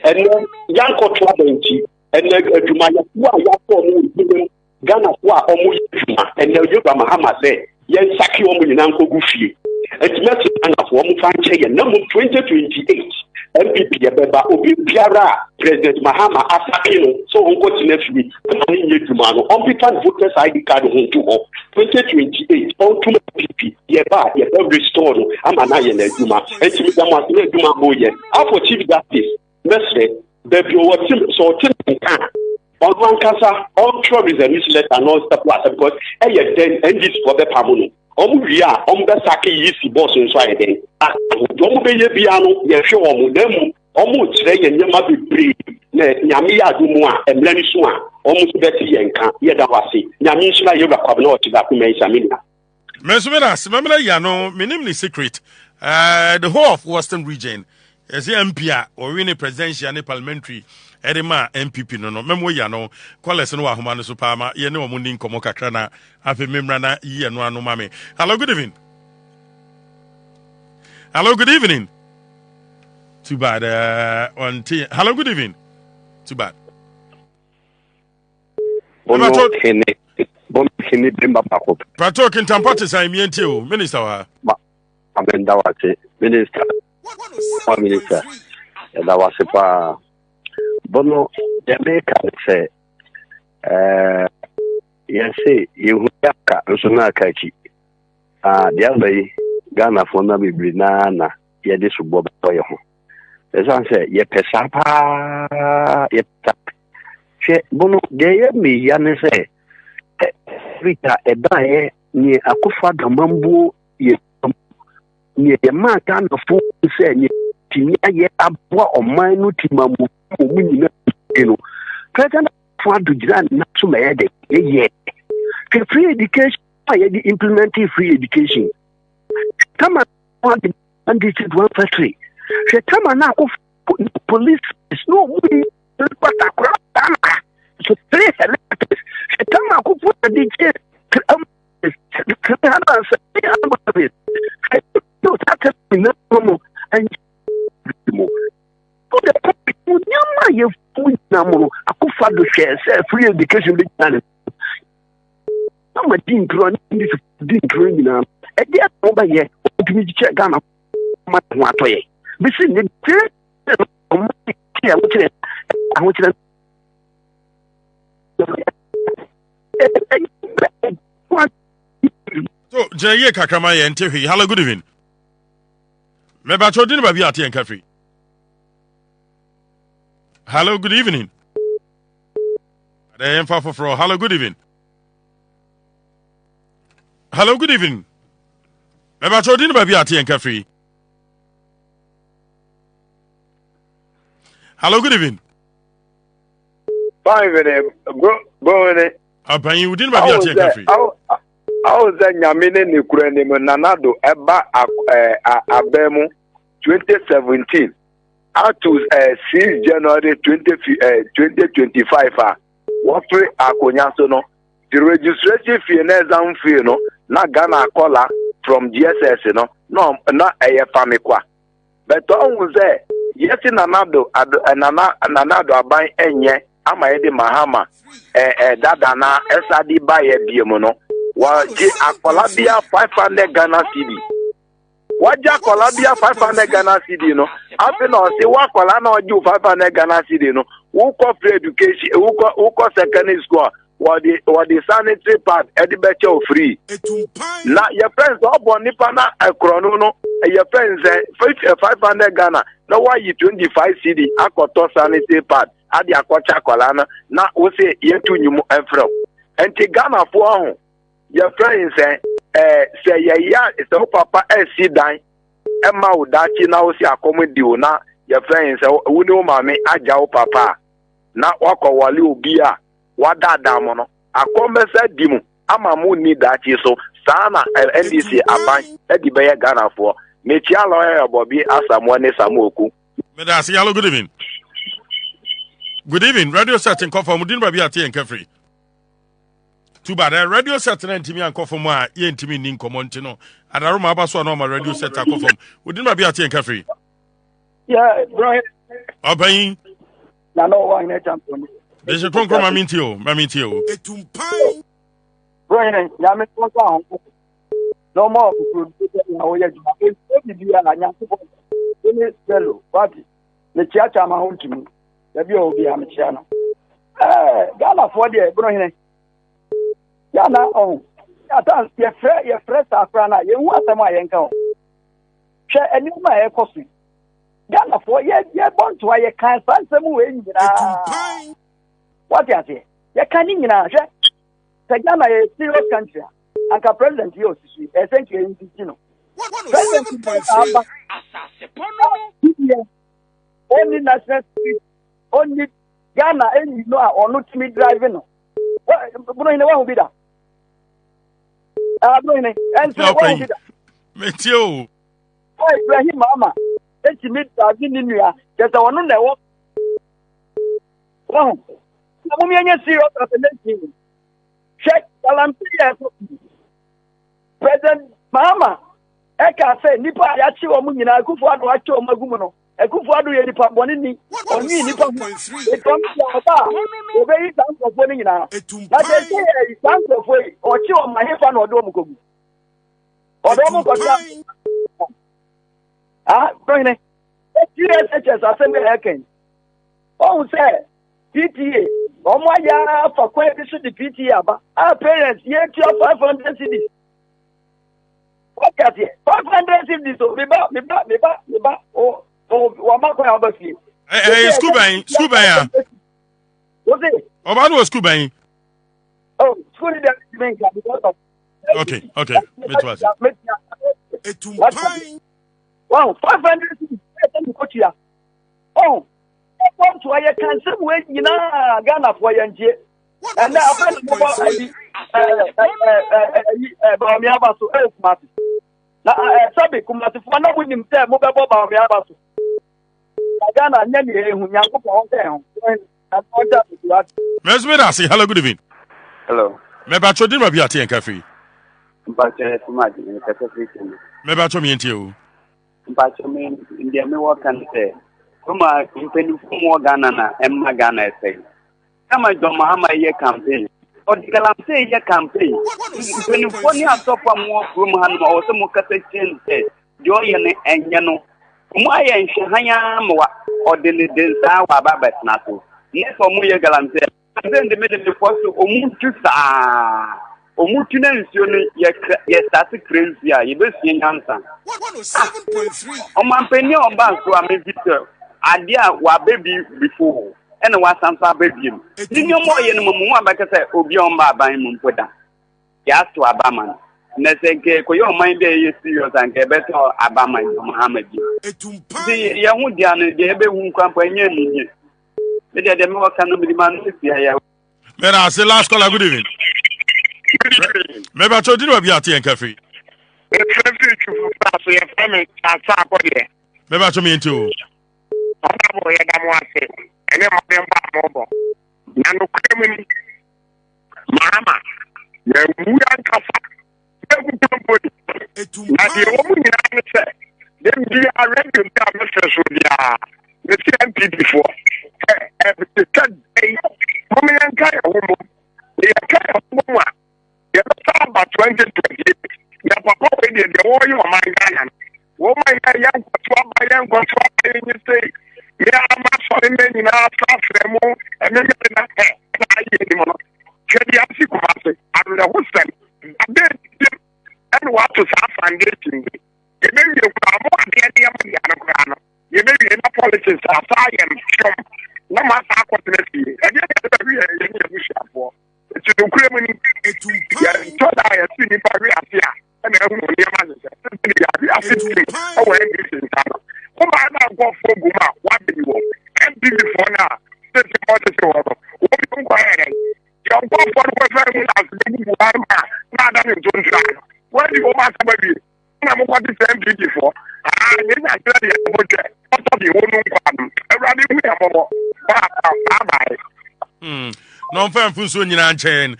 [SPEAKER 10] And young Kotono and Jumaya Ghana for almost and the Yoga Mahama say, Yen Saki Omu in Uncle Goofy. It's not enough for Mufanche, number 2028. MPP Beba Obi Piara, President Mahama Asakino, so Uncle Tinefri, on people voters ID card home to 2028, on to MPP, Yeba, Yeba restore, Amana Yuma, and Timidama Duma Boye, after Chief Justice, Mestre, Baby, what so can. On one casa, all troubles and letter and all stuff because then and this for the Pamuno. Omuria, Ombasaki Yisi boss in Sweden. Dombey Piano, Yesho, them, almost say, and Yama be brave, Yamia Dumua, and Lenisua, almost Betty Yanka, Yadawasi, Yamisha Yoga Kwabena Okyere Darko Samina.
[SPEAKER 1] Mesumena, Mamma Yano, minimally secret. The whole of Western region, as the MPA or winning presidential and parliamentary. Edema MPP no memo ya no kwalese no ahoma no supama ye ne omundi nkomo kakra na afi memra na ye no anu mame. Hello, good evening. Hello, good evening. Too bad hello, good evening. Too bad.
[SPEAKER 10] Bonohene Baffour.
[SPEAKER 1] Pato kintampate sai mienti o minister wa.
[SPEAKER 10] Amenda wate minister. Minister. Asaasepa Bono Jamaica say yes you yaka nsona kachi the other Ghana for na bibli na ye de subo boy ho esan say ye pesa pa ye tap che Bono de ye mi ya ne say rita eba ye ni akufa gamambu ye ni ma kan fo say ni tinya ye abwa oman no timamu omuni no president for do jiran na so me de ye free education ye di implementing free education come on and this is one factory she come na ko police is no we but Takoradi so three electors she come na ko put the DJ and Nyama ye food namono akufa do share free education be done. No ma din tro ni din tro ni na e dia no ba ye otumi che Ghana ma to atoye be si ni tire o ma ti a wuchire a wuchire
[SPEAKER 1] so jaye kakama ye ntehwi. Hello, good evening. Me ba chodin ba bi ate en cafe. Hello, good evening. Hello, good evening. Hello, good evening. Meba chodin ba bi ate en kafri. Hello, good evening.
[SPEAKER 4] Fine, go in it.
[SPEAKER 1] Apan you din ba bi ate en kafri.
[SPEAKER 4] I was a Yamine Nikurani Nanado Eba Abemu 2017 out to 6 January 2025. What free Akonyasono? The registration fee and fee no na Ghana caller from GSS no not a famikwa. But on there, yes in Nanado abai enye ama ede mahama dadana esadi baye biemono. Waji akolabia 500 Ghana cedi. Waji akolabia 500 Ghana cedi no. Afi no se wakola na oju 500 Ghana cedi no. Uko free education, uko secondary school. Wadi sanitary pad edibeche o free. Na your friends obo nipa na ekrono no. Your friends 500 Ghana. Na why you 25 cedi akoto sanitary pad. Adi akocha akola na wo se yetu nyumu enfro. Enti Ghana fo ho. Your friends say ya so papa si dan emma udachi na osi akomedi o na your friends say wuni o mame aja o papa na wakowale obi a wadada mo no akomesa dimu ama mu ni dachi so sana NDC aban edi be ya Ghana fo mechi alo ya bobi asamu ne samoku
[SPEAKER 1] Medasi hello good evening. Good evening radio setting confirm din ba bi ate en kafri. Too bad. Radio set and Timmy and Coffin, ye and Timmy Nin Comontino. And I remember so no my radio set and Coffin. We didn't be a tea and cafe.
[SPEAKER 11] Yeah, bro.
[SPEAKER 1] Obeying.
[SPEAKER 11] No, one champion.
[SPEAKER 1] There's a concrete Mamintio.
[SPEAKER 11] Atumpan. Bro, Yamin was on. No more. Oh, yes. It's what the church I'm home to me. The bio be a machine. Gala for the bro. Yana on. Yata ye fresh afrana ye hu asema ye nka o. Hwe enima ye kosu. Gana for ye born to ye kan sansem we nyina. What you say? Ye kan nyina hwe. Se Ghana ye serious country. Anka president ye osisi. E thank you in no. President Asaasepa Radio. Only national street. Only Ghana and you know or not me driving no. Bonohene wa be that. Bonohene and so wa be that.
[SPEAKER 1] Metio.
[SPEAKER 11] Oh Ibrahim mama. Eti me driving ni nua. Just one na wo. Wow. Na me anya serious attention. Check Olympia. President mama. Eka say nipa ya chi o mu nyina akufo ado achi o magumu no. Akufo ado ye nipa boni ni. Oni nipa. E kom ya ba. Obeyi sanfo ni nyina. Na de say sanfo ochi o mahefa na odo mukogu. Odo mu kosa. Bonohene. GSS assemble eken. Oh say PTA. Omo ya for kwa bi so the PTA aba. Parents ye 500 cedis. What got it? 500 cedis so me ba. Oh, wama kwa abasi.
[SPEAKER 1] School ban.
[SPEAKER 11] What's it?
[SPEAKER 1] Oba no school ban.
[SPEAKER 11] Oh, school that mean because of.
[SPEAKER 1] Okay. Me too.
[SPEAKER 11] Atumpan. Wow, 500 cedis. Oh, want to I can some way Ghana for Yanjie. And now Sabi kumati fana wini mte mo bebo ba mi abaso. Ghana nyani ehu nyanko po on ten.
[SPEAKER 1] Mesmerasi, hello, good evening.
[SPEAKER 3] Hello.
[SPEAKER 1] Me ba chodin ma bi ate en cafe.
[SPEAKER 3] Mpacho fumaji ni kete free.
[SPEAKER 1] Me ba cho mi entie o.
[SPEAKER 3] Mpacho me ndia me work and say. Kuma impeni fumo Ghana na emma Ghana say. Kama Joma hama ye campaign. Odikalam say ye campaign. When foni asopa mo from han ma o se mo kase chen say. Jo ye ne enye no. Mo aye nhanya mo odele densa wa baba na so. Ne so mo ye galam say. Then the middle force omuntu sa. Omuntu na nsuo no ye start crazy a ye be sie nyansa.
[SPEAKER 2] 107.3.
[SPEAKER 3] Omampeni oba so amevite. Adia wa baby before. Ene wa sansa baby. Ni nyomo ye no mo abaka say obi on ba ban mu mpoda. Ya to abaman. Neseke koyo mind dey serious and ke beto abama Muhammad. Atumpan. Ya hu dia no de ebe hu kwampa nye ni. Me de me waka no me man ya.
[SPEAKER 1] Mera say last caller, good evening. Maybe I told you to be at the cafe. Maybe I told me too.
[SPEAKER 12] Mama, you are tough. Then we are ready to have Mr. Sudia. The CMP before. The third day, woman and guy, woman. They are kind of woman. They are about 2020. The papa, the warrior, my Ghanaian. Woman, young, by young, you say, yeah, I'm not sorry, men in our staff, and then I don't know who's them. And what to start foundation. You may be more than the you may be in a politics as I am from no matter what it is. And yet, for it's a criminal to told I have seen if I reappear. And I don't know oh, my God, go for Guma. What do you want? And be before now. This is what it's all about. What do you want? You're going for the very not done in John John. Where do you want to be? I'm what is MP before. I didn't actually have the whole
[SPEAKER 1] bye. No fan for soon in chain.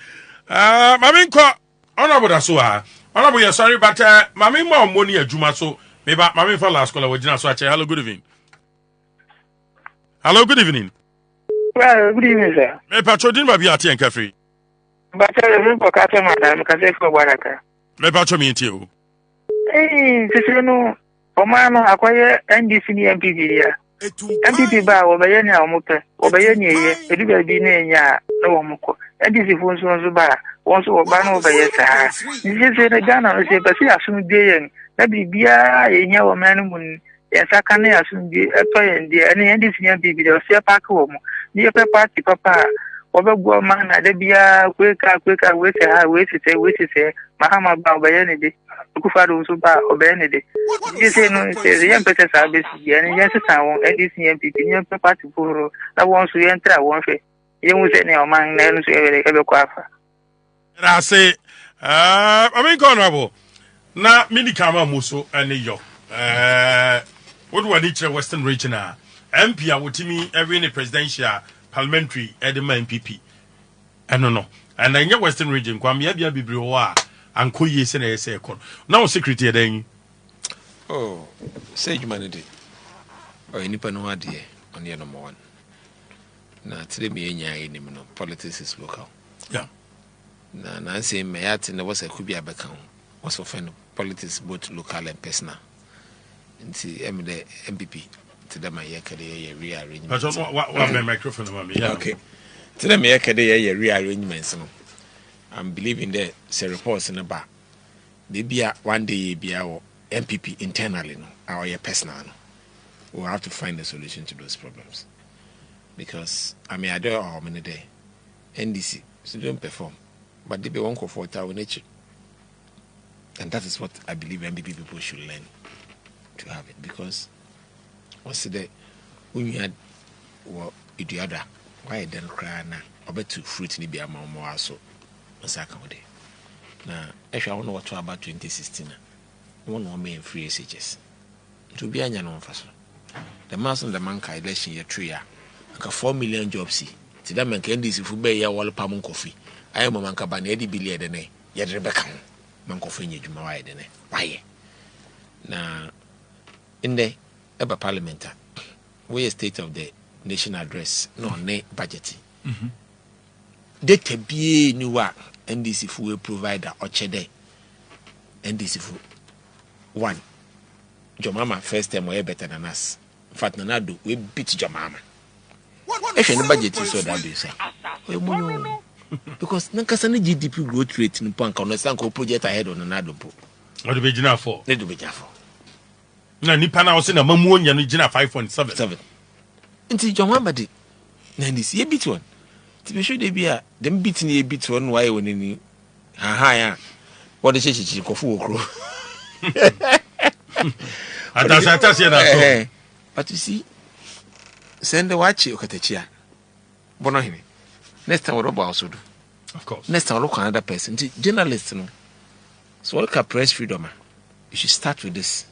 [SPEAKER 1] Mammy, honorable Asua. Honorable, you're sorry, but Mammy, more money at Jumaso. Maybe Mammy for last caller with Jina Swatch. Hello, good evening. Hello, good evening.
[SPEAKER 13] Well, good evening, sir.
[SPEAKER 1] May Patrol didn't be at the cafe.
[SPEAKER 13] But I remember Catherine, madam, because I for Baraka.
[SPEAKER 1] May Patrol meet you.
[SPEAKER 13] Eh, Cicero, Omano acquire NDC MPP. MPP bar, Obayania, Omoka, Obayania, a little bit near Omoko, NDC phones on the bar, once Obano by yes. This is a Ghana, but see, as soon as that be beer, a young man, yes, I can assume the NDC MPP, the Sia Park home, near party, papa. Over man, I did be a quicker, wait to say, Mahama Bayanidi, Kufadu Suba, or Benedy. You say, no, the young person service, and yes, I won't edit MPP, party puro, that wants to enter a one fee. You was any of mine, then to ever quaffer.
[SPEAKER 1] I say, I mean, honorable. Now, Mini Kama Muso and Yo. What were each Western region? MP, I would me every presidential. Parliamentary Edema MPP. I don't know. And in your Western region, Kwame Bibriwa and Koye Sene Second. Now, secretary then.
[SPEAKER 2] Oh, say humanity. Or any panwadi on your number one. Now, today, me and politics is local.
[SPEAKER 1] Yeah.
[SPEAKER 2] Now, Nancy Mayat and there was a Kubia Beckham was offended politics both local and personal. And see, I'm the MPP. Today my rearrangement.
[SPEAKER 1] But what my microphone
[SPEAKER 2] okay. Today my rearrangement. I'm believing that the reports in the back. Maybe one day be our MPP internally, no, our personal. We'll have to find a solution to those problems. Because I mean I don't know how many day NDC so don't perform. But they be one for 4,000 nature. And that is what I believe MPP people should learn to have it. Because what's the when you had what you other why then cry now or bet to fruit ni be a more so Osaka day. Now if I want to what about 2016 one main free SHS to be anya no faso the mass on the manka election year 3 year aka 4 million jobs ti that man can this fu be ya wall pam coffee I am manka ba na 80 billion de ne ye rebeka man coffee nye djuma why de ne why na in the Eba Parliament, we a state of the nation address, no ne budget. Data be new work, NDC full provider or chede. NDC full one. Jomama first time way better than us. In fact, Nanado we beat Jomama. If any budget is so that you say, because Nankasani GDP growth rate in Punk on the Sanko project ahead on Nanado.
[SPEAKER 1] What do we do for?
[SPEAKER 2] Let do be for.
[SPEAKER 1] Na nipa na ose na mamu nya no gina 5.7
[SPEAKER 2] nti Jomama de na ndisi ye bit one ti be sure de bia dem bit ni ye bit one why woni ni ha ya what the chichi kofu okro. But you see, send the watch okatechia. Bonohene. Next time what also do?
[SPEAKER 1] Of course.
[SPEAKER 2] Next time look another person. Journalists, no. So look at press freedom. You should start with this.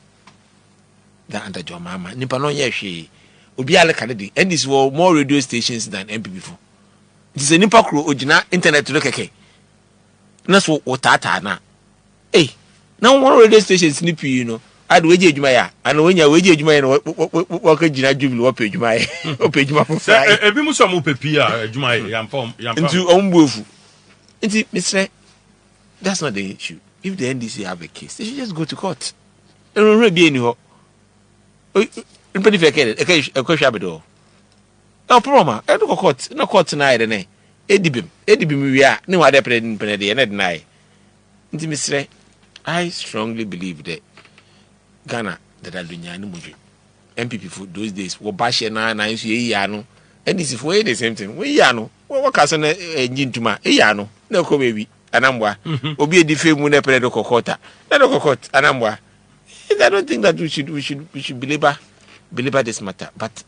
[SPEAKER 2] That under your mama. Nipa no ye Obi ale kanedi. And this were more radio stations than MP before. It is a nipa crew ojina internet to look okay. That's what tata na. Hey, now one radio stations nipi, you know. I'd wager Jumaya, and when you wager Jumaya, what could you do? What page my page my for
[SPEAKER 1] every Muslim Pepia, Jumay,
[SPEAKER 2] into Ombufu. Mr. That's not the issue. If the NDC have a case, they should just go to court. There will be any hope. A question. No problem. I don't go court. No court tonight. Edibim, we are no other president, and deny. Mr. I strongly believe that Ghana, that are doing Muji. MPP for those days were bashing and yano. And this is for the same thing. We yano. What can a gentleman? Yano. No, baby. Anambwa. Obi a defame when a pedo cocota. No cocot. Anambwa. I don't think that we should belabor this matter. But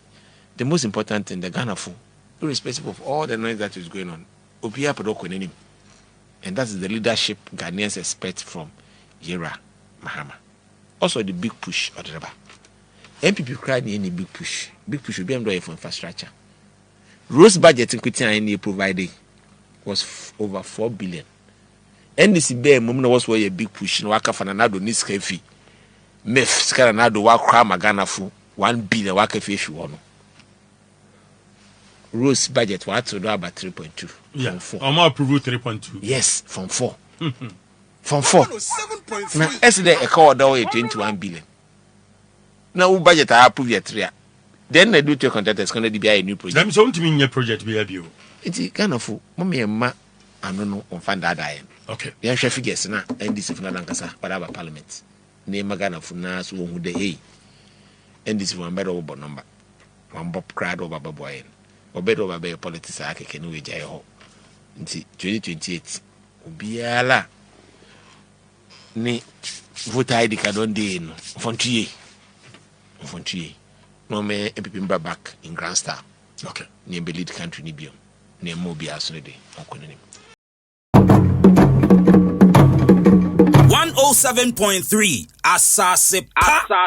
[SPEAKER 2] the most important thing, the Ghana for, irrespective of all the noise that is going on, Obi a pedo konenim. And that's the leadership Ghanaians expect from Yera Mahama. Also, the big push or the rubber. MPP cried any big push. Big push will be employed for infrastructure. Rose budget in Kutia provided was over 4 billion. NDC Bear Mumna was where a big push in Waka Fananado Niska fee. Mef Scaranado Wakra Magana fu 1 billion Waka fish one. Rose budget was to do about 3.2.
[SPEAKER 1] Yeah, I'm approve 3.2.
[SPEAKER 2] Yes, from 4. From 4. Now, yesterday a call down 21 billion. Now, budget I approve your 3. Then they do to contractors going to be a new project.
[SPEAKER 1] Them something in your project we have you.
[SPEAKER 2] It's kind of mommy and ma. I don't know on find that I am.
[SPEAKER 1] Okay.
[SPEAKER 2] The answer figures now and this is not Lankasa, whatever parliament. Name Magana for Nas who the A. And this one better over number. One Bob cried over Baboy. Or better over by politics. I can wait. I hope. Until 2028. Ubiala. Ni vote ID card on day in Fontier. No me MPP back in Grand Star.
[SPEAKER 1] Okay.
[SPEAKER 2] Near the lead country Nibium. Near Mobia Sunday.
[SPEAKER 14] 107.3 Asaasepa